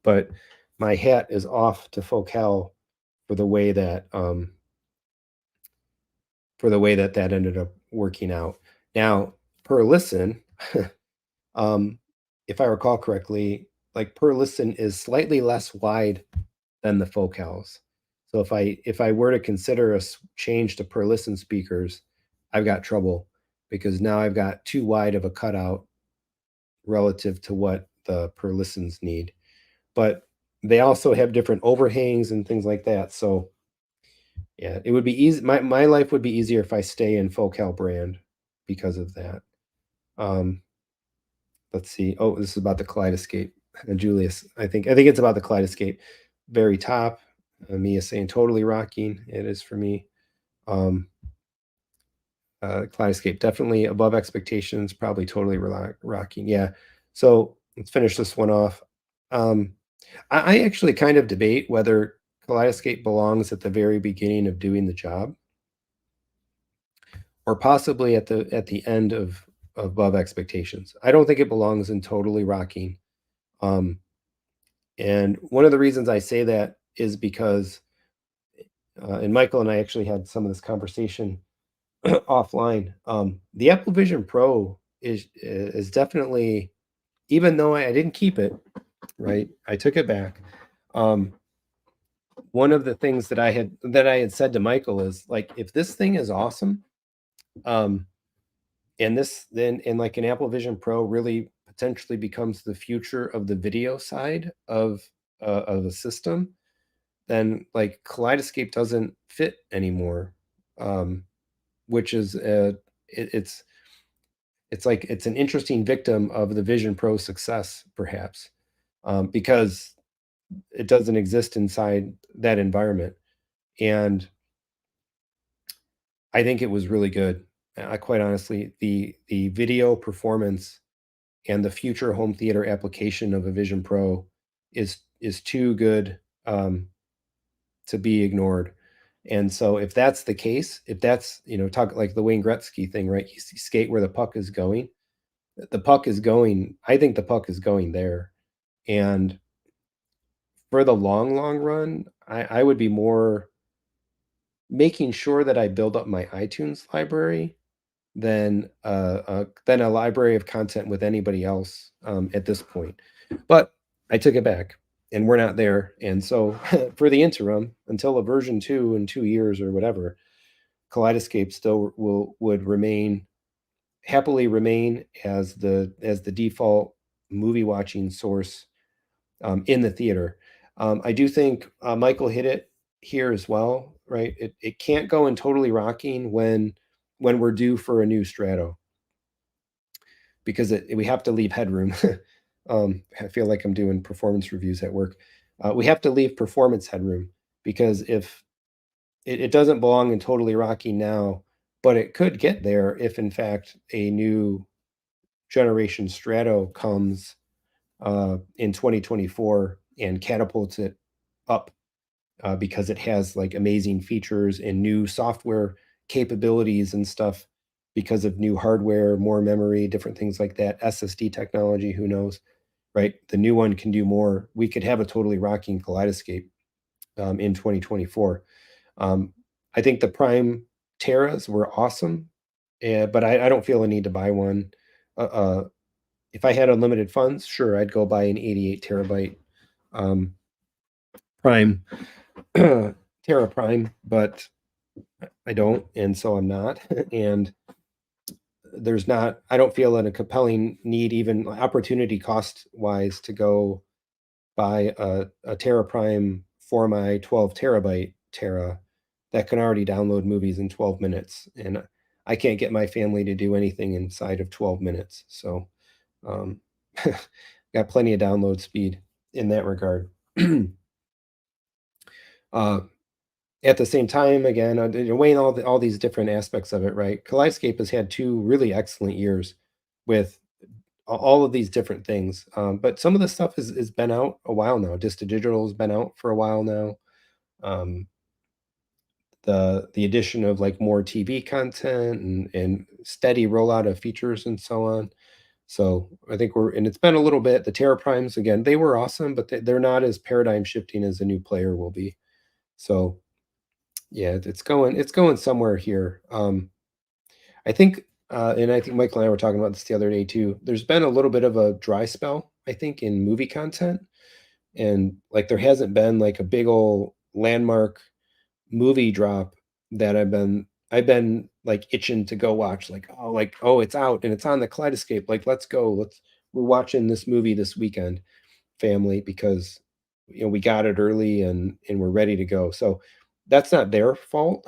but my hat is off to Focal for the way that that ended up working out. Now, per listen, if I recall correctly, like per listen is slightly less wide than the Focals. So if I were to consider a change to per listen speakers, I've got trouble because now I've got too wide of a cutout relative to what the per listens need. But they also have different overhangs and things like that. So yeah, it would be easy. My life would be easier if I stay in Focal brand because of that. let's see. Oh, this is about the Kaleidoscape. Julius, I think it's about the Kaleidoscape. Very top. Mia saying totally rocking. It is for me. Um, Kaleidoscape definitely above expectations. Probably totally rocking. Yeah. So let's finish this one off. Um, I actually kind of debate whether Kaleidoscape belongs at the very beginning of doing the job, or possibly at the end of above expectations. I don't think it belongs in totally rocking. Um, and one of the reasons I say that is because, and Michael and I actually had some of this conversation offline. The Apple Vision Pro is definitely, even though I didn't keep it, right? I took it back. Um, One of the things that I had said to Michael is like, if this thing is awesome, um, and this then and like an Apple Vision Pro really potentially becomes the future of the video side of the system, then like Kaleidoscape doesn't fit anymore. Um, which is it's like it's an interesting victim of the Vision Pro success, perhaps, because it doesn't exist inside that environment. And I think it was really good. Quite honestly, the video performance and the future home theater application of a Vision Pro is too good, to be ignored. And so, if that's the case, if that's talk like the Wayne Gretzky thing, right? You skate where the puck is going. The puck is going. I think the puck is going there. And for the long run, I would be more making sure that I build up my iTunes library than a library of content with anybody else, at this point. But I took it back, and we're not there. And so, for the interim, until a version 2 in 2 years or whatever, Kaleidoscape still would remain happily remain as the default movie watching source, in the theater. I do think, Michael hit it here as well, right? It can't go in totally rocking when we're due for a new Strato, because we have to leave headroom. I feel like I'm doing performance reviews at work. We have to leave performance headroom, because if it doesn't belong in totally rocking now, but it could get there if, in fact, a new generation Strato comes, in 2024 and catapults it up, because it has like amazing features and new software capabilities and stuff because of new hardware, more memory, different things like that. SSD technology, who knows, right? The new one can do more. We could have a totally rocking Kaleidoscape, in 2024. Um, I think the Prime Terras were awesome, but I don't feel a need to buy one. Uh, uh, if I had unlimited funds, sure, I'd go buy an 88 terabyte, um, Prime Terra Prime, but I don't, and so I'm not. And there's not, I don't feel in a compelling need, even opportunity cost wise, to go buy a Terra Prime for my 12 terabyte Terra that can already download movies in 12 minutes. And I can't get my family to do anything inside of 12 minutes. So, um, got plenty of download speed in that regard. uh, At the same time, again, weighing all these different aspects of it, right? Kaleidoscape has had 2 really excellent years with all of these different things, but some of the stuff has been out a while now. Dista Digital has been out for a while now. Um, the addition of, like, more TV content and steady rollout of features and so on. So, I think we're and it's been a little bit. The Terra Primes, again, they were awesome, but they're not as paradigm shifting as a new player will be. So, yeah, it's going somewhere here. And I think Michael and I were talking about this the other day too. There's been a little bit of a dry spell, I think, in movie content, and like there hasn't been like a big old landmark movie drop that I've been like itching to go watch. Like, oh, it's out and it's on the Kaleidoscape. Like, let's go. We're watching this movie this weekend, family, because we got it early and we're ready to go. So that's not their fault.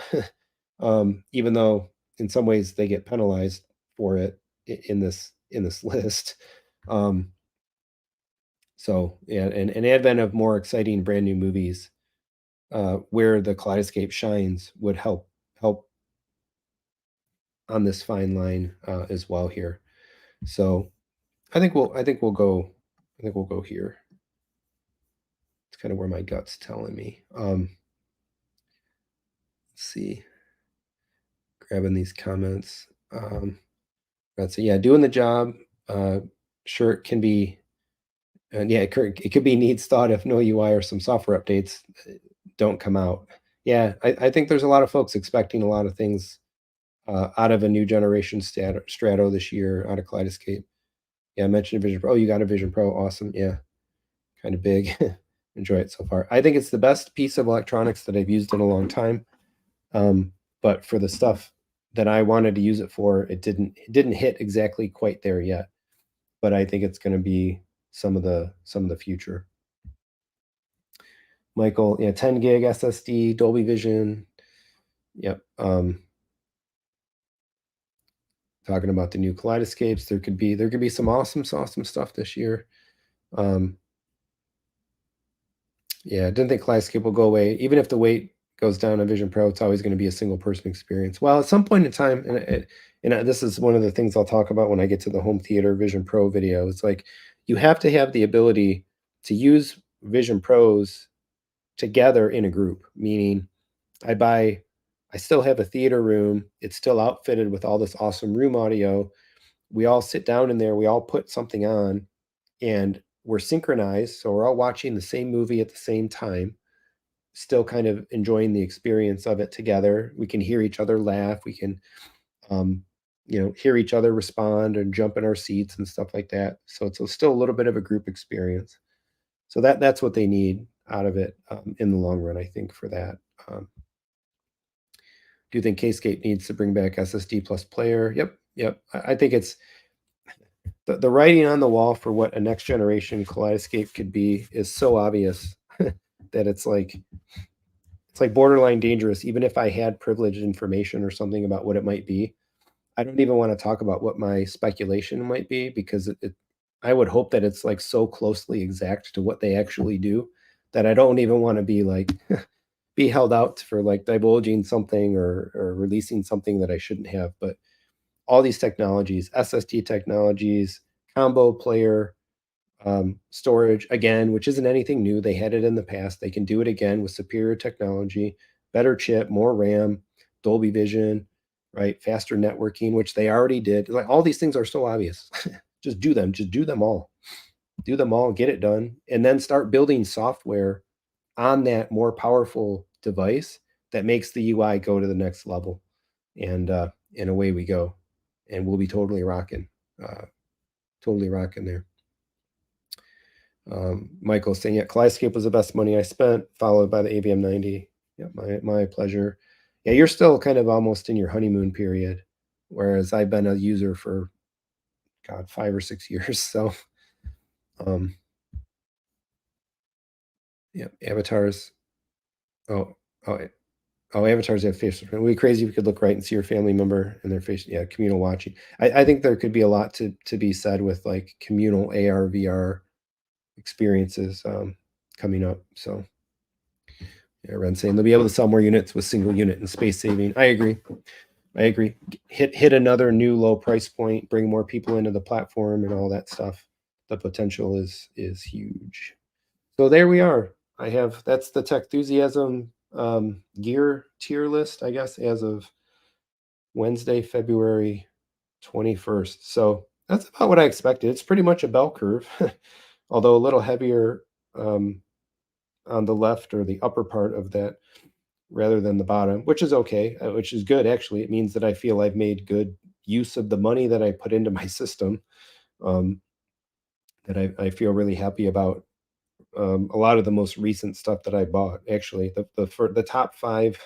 Even though in some ways they get penalized for it, in this list. Um, so yeah, and an advent of more exciting brand new movies where the kaleidoscope shines would help on this fine line as well here. So I think we'll go here. It's kind of where my gut's telling me. Let's see, grabbing these comments. That's yeah, doing the job. Uh, sure, it can be, and yeah, it could be needs thought if no UI or some software updates don't come out. Yeah, I think there's a lot of folks expecting a lot of things out of a new generation Strato this year, out of Kaleidoscape. Yeah, I mentioned Vision Pro. Oh, you got a Vision Pro. Awesome. Yeah, kind of big. Enjoy it so far. I think it's the best piece of electronics that I've used in a long time. But for the stuff that I wanted to use it for, it didn't hit exactly quite there yet. But I think it's going to be some of the future. Michael, yeah, 10 gig SSD, Dolby Vision. Yep. Talking about the new kaleidoscapes, there could be some awesome stuff this year. Um, yeah, I didn't think kaleidoscape will go away. Even if the weight goes down on Vision Pro, it's always going to be a single person experience. Well, at some point in time, and this is one of the things I'll talk about when I get to the home theater Vision Pro video. It's like you have to have the ability to use Vision Pros together in a group, meaning I still have a theater room. It's still outfitted with all this awesome room audio. We all sit down in there, we all put something on, and we're synchronized. So we're all watching the same movie at the same time, still kind of enjoying the experience of it together. We can hear each other laugh. We can, um, hear each other respond and jump in our seats and stuff like that. So it's still a little bit of a group experience. So that's what they need out of it in the long run, I think, for that. Um, do you think Kscape needs to bring back SSD plus player? Yep. I think it's the writing on the wall for what a next generation Kaleidoscape could be is so obvious that it's like borderline dangerous. Even if I had privileged information or something about what it might be, I don't even want to talk about what my speculation might be because I would hope that it's like so closely exact to what they actually do that I don't even want to be like be held out for like divulging something or releasing something that I shouldn't have. But all these technologies, SSD technologies, combo player, storage, again, which isn't anything new. They had it in the past. They can do it again with superior technology, better chip, more RAM, Dolby Vision, right? Faster networking, which they already did. Like all these things are so obvious. Just do them. Just do them all. Do them all, get it done, and then start building software on that more powerful device that makes the UI go to the next level. And away we go. And we'll be totally rocking there. Michael saying, yeah, Kaleidoscape was the best money I spent, followed by the AVM 90. Yeah, my pleasure. Yeah, you're still kind of almost in your honeymoon period, whereas I've been a user for, God, 5 or 6 years. So, um, yeah, avatars. Oh, oh, avatars have facial. It would be crazy if we could look right and see your family member and their face. Yeah, communal watching. I think there could be a lot to be said with like communal AR, VR experiences coming up. So, yeah, Ren saying they'll be able to sell more units with single unit and space saving. I agree. I agree. Hit another new low price point, bring more people into the platform and all that stuff. The potential is huge. So there we are. That's the Techthusiasm gear tier list, I guess, as of Wednesday, February 21st. So that's about what I expected. It's pretty much a bell curve, although a little heavier on the left or the upper part of that rather than the bottom, which is okay, which is good actually. It means that I feel I've made good use of the money that I put into my system. Um, that I feel really happy about. A lot of the most recent stuff that I bought, actually, for the top five,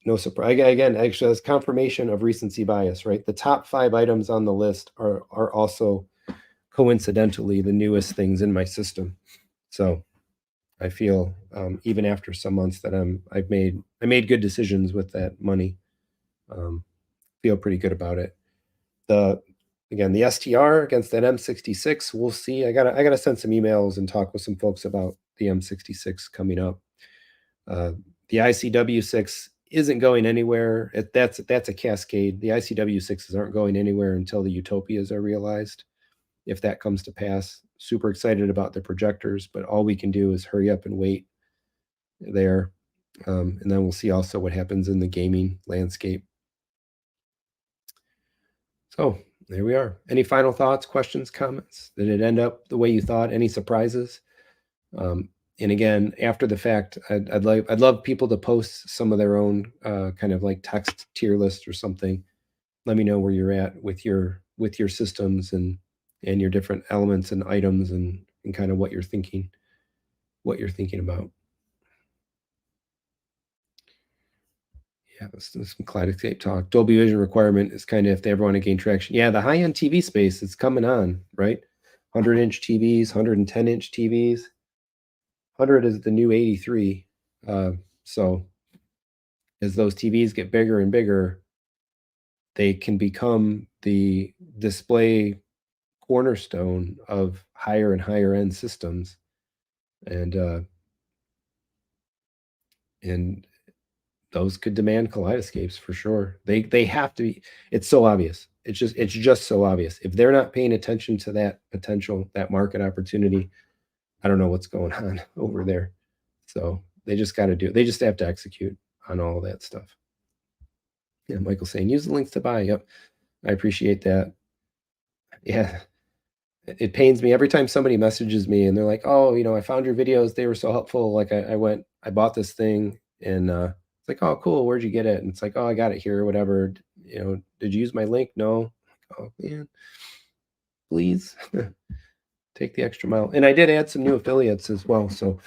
no surprise. Again, actually, that's confirmation of recency bias, right? The top five items on the list are also coincidentally the newest things in my system. So I feel even after some months that I made good decisions with that money. Um, feel pretty good about it. The again, the STR against that M66, we'll see. I gotta send some emails and talk with some folks about the M66 coming up. Uh, the ICW6 isn't going anywhere. That's a cascade. The ICW6s aren't going anywhere until the utopias are realized. If that comes to pass, super excited about the projectors, but all we can do is hurry up and wait there. And then we'll see also what happens in the gaming landscape. So there we are. Any final thoughts, questions, comments? Did it end up the way you thought? Any surprises? And again, after the fact, I'd love people to post some of their own kind of like text tier list or something. Let me know where you're at with your systems and your different elements and items and kind of what you're thinking about. Yeah, some Kaleidoscape talk. Dolby Vision requirement is kind of if they ever want to gain traction. Yeah, the high-end TV space is coming on, right? 100-inch TVs, 110-inch TVs. 100 is the new 83. So as those TVs get bigger and bigger, they can become the display cornerstone of higher and higher end systems. And those could demand kaleidoscapes for sure. They have to be. It's so obvious. It's just so obvious. If they're not paying attention to that potential, that market opportunity, I don't know what's going on over there. So they just got to do. They just have to execute on all that stuff. Yeah, Michael's saying use the links to buy. Yep, I appreciate that. Yeah, it pains me every time somebody messages me and they're like, "Oh, I found your videos. They were so helpful. Like I bought this thing and it's like, oh, cool. Where'd you get it?" And it's like, "Oh, I got it here. Whatever. Did you use my link? No. Oh man, please take the extra mile." And I did add some new affiliates as well. So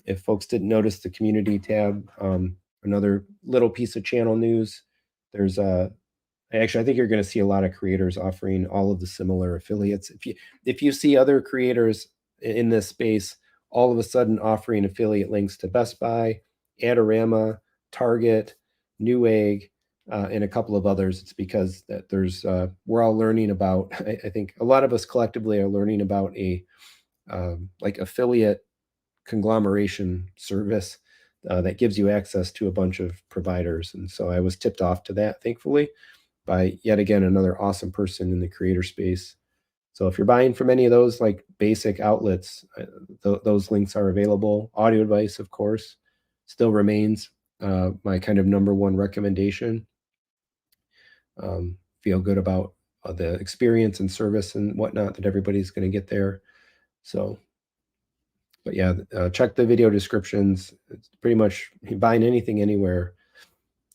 if folks didn't notice the community tab, another little piece of channel news. There's actually, I think you're going to see a lot of creators offering all of the similar affiliates. If you see other creators in this space, all of a sudden offering affiliate links to Best Buy, Adorama, Target, Newegg, and a couple of others, it's because that there's we're all learning about. I think a lot of us collectively are learning about a like affiliate conglomeration service that gives you access to a bunch of providers, and so I was tipped off to that, thankfully, by yet again another awesome person in the creator space. So if you're buying from any of those like basic outlets, those links are available. Audio Advice, of course, still remains my kind of number one recommendation. Feel good about the experience and service and whatnot that everybody's going to get there. So, but yeah, check the video descriptions. It's pretty much buying anything anywhere.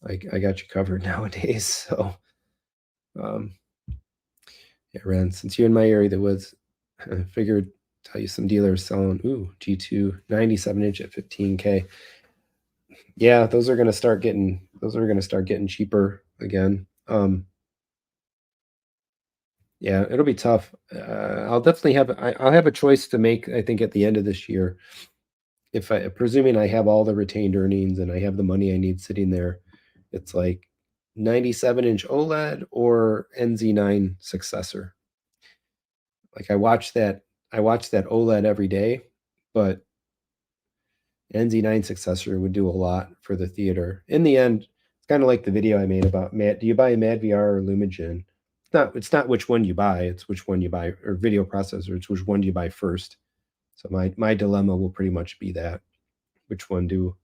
I got you covered nowadays. So. Yeah, Ren, since you're in my area, there was, I figured tell you some dealers selling, G2 97-inch at 15K. Yeah, those are going to start getting cheaper again. Yeah, it'll be tough. I'll have a choice to make, I think, at the end of this year. Presuming I have all the retained earnings and I have the money I need sitting there, it's like 97-inch OLED or NZ9 successor. Like I watch that OLED every day, but NZ9 successor would do a lot for the theater. In the end, it's kind of like the video I made about do you buy a MadVR or Lumagen? It's not which one you buy, it's which one you buy, or video processor, it's which one do you buy first. So my dilemma will pretty much be that. Which one do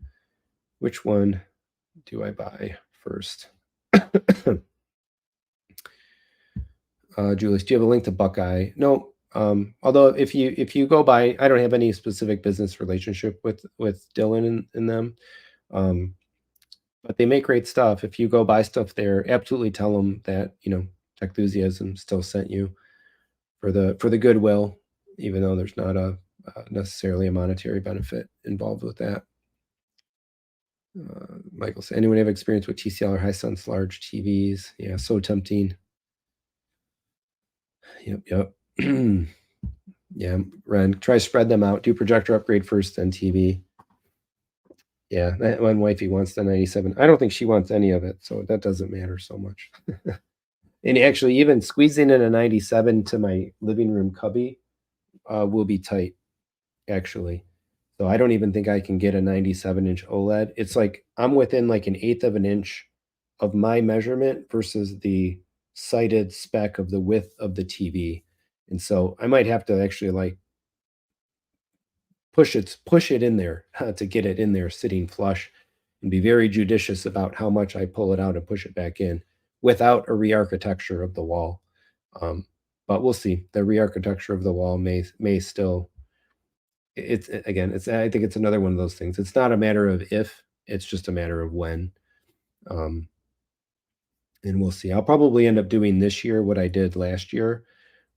I buy first? Julius, do you have a link to Buckeye? No. Although if you go by, I don't have any specific business relationship with Dylan and them, but they make great stuff. If you go buy stuff there, absolutely tell them that Techthusiasm still sent you for the goodwill, even though there's not necessarily a monetary benefit involved with that. Michael said, anyone have experience with TCL or Hisense large TVs? Yeah, so tempting. Yep. Yeah, Ren, try spread them out. Do projector upgrade first, then TV. Yeah, that one wifey wants the 97. I don't think she wants any of it, so that doesn't matter so much. And actually, even squeezing in a 97 to my living room cubby will be tight, actually. So I don't even think I can get a 97-inch OLED. It's like I'm within like an eighth of an inch of my measurement versus the cited spec of the width of the TV. And so I might have to actually like push it in there to get it in there sitting flush and be very judicious about how much I pull it out and push it back in without a re-architecture of the wall. But we'll see. The re-architecture of the wall may still it's again, it's I think it's another one of those things. It's not a matter of if, it's just a matter of when. Um, and we'll see. I'll probably end up doing this year what I did last year,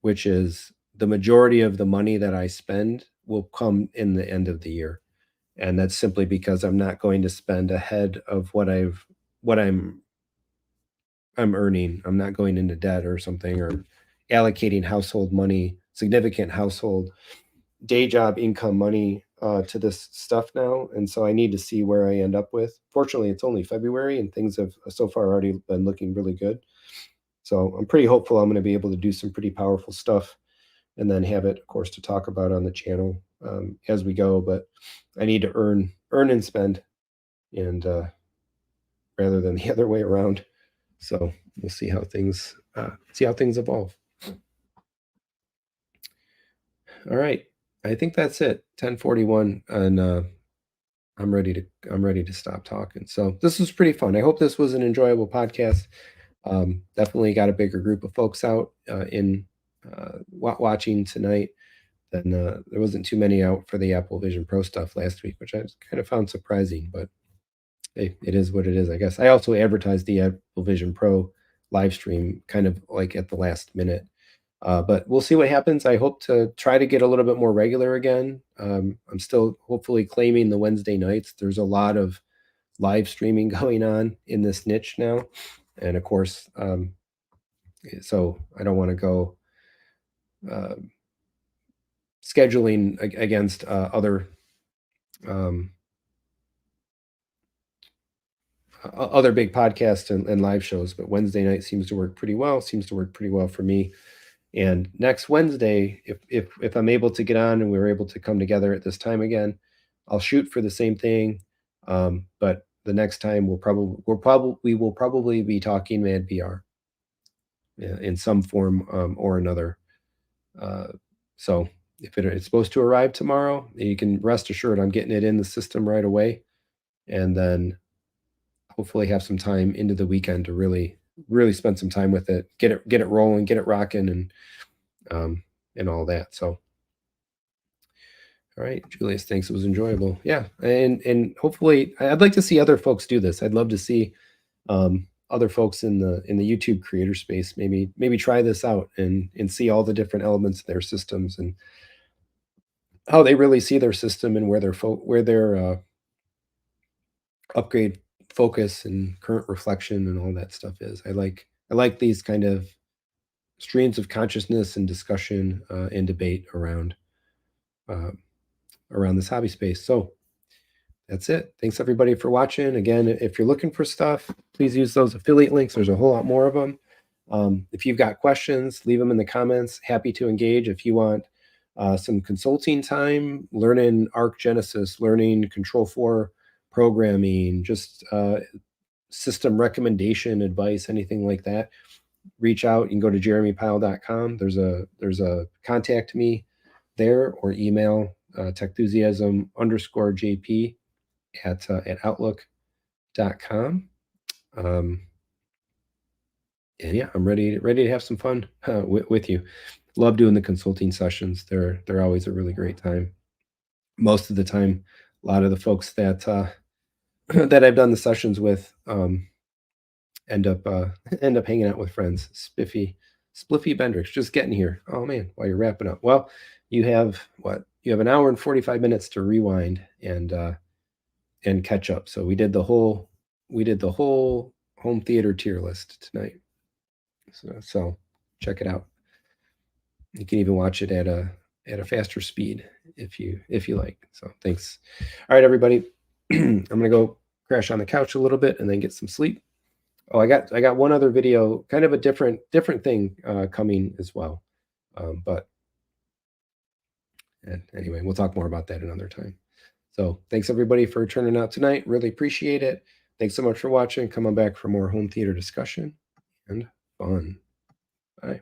which is the majority of the money that I spend will come in the end of the year. And that's simply because I'm not going to spend ahead of what I'm earning. I'm not going into debt or something or allocating household money, significant household day job income money to this stuff now. And so I need to see where I end up with. Fortunately, it's only February and things have so far already been looking really good. So I'm pretty hopeful I'm going to be able to do some pretty powerful stuff and then have it, of course, to talk about on the channel as we go. But I need to earn and spend, and rather than the other way around. So we'll see how things evolve. All right, I think that's it. 10:41, and I'm ready to stop talking. So this was pretty fun. I hope this was an enjoyable podcast. Definitely got a bigger group of folks out in watching tonight. Then there wasn't too many out for the Apple Vision Pro stuff last week, which I kind of found surprising, but hey, it is what it is, I guess. I also advertised the Apple Vision Pro live stream kind of like at the last minute. But we'll see what happens. I hope to try to get a little bit more regular again. I'm still hopefully claiming the Wednesday nights. There's a lot of live streaming going on in this niche now. And of course, so I don't want to go uh, scheduling against um, other big podcasts and live shows, but Wednesday night seems to work pretty well. Seems to work pretty well for me. And next Wednesday, if I'm able to get on and we're able to come together at this time again, I'll shoot for the same thing. But the next time we will probably be talking MadVR in some form or another. So if it's supposed to arrive tomorrow, you can rest assured I'm getting it in the system right away, and then hopefully have some time into the weekend to really spend some time with it, get it rolling, get it rocking, and all that. So, all right, Julius, thanks. It was enjoyable. Yeah, and hopefully, I'd like to see other folks do this. I'd love to see other folks in the YouTube creator space maybe try this out and see all the different elements of their systems and how they really see their system and where their upgrade focus and current reflection and all that stuff is. I like these kind of streams of consciousness and discussion and debate uh, around this hobby space. So that's it. Thanks everybody for watching. Again, if you're looking for stuff, please use those affiliate links. There's a whole lot more of them. If you've got questions, leave them in the comments. Happy to engage. If you want some consulting time, learning Arc Genesis, learning Control 4 programming, just system recommendation advice, anything like that, reach out. You can go to jeremypyle.com. There's a contact me there, or email techthusiasm_jp at outlook.com. And yeah, I'm ready to have some fun with you. Love doing the consulting sessions. They're always a really great time. Most of the time, a lot of the folks that that I've done the sessions with end up hanging out with friends. Spliffy Bendrix, just getting here. Oh man, while you're wrapping up. Well, you have an hour and 45 minutes to rewind and catch up. So we did the whole home theater tier list tonight. So check it out. You can even watch it at a faster speed if you like. So thanks. All right, everybody. I'm gonna go crash on the couch a little bit and then get some sleep. Oh, I got one other video, kind of a different thing, coming as well. But anyway, we'll talk more about that another time. So thanks everybody for turning out tonight. Really appreciate it. Thanks so much for watching. Come on back for more home theater discussion and fun. Bye.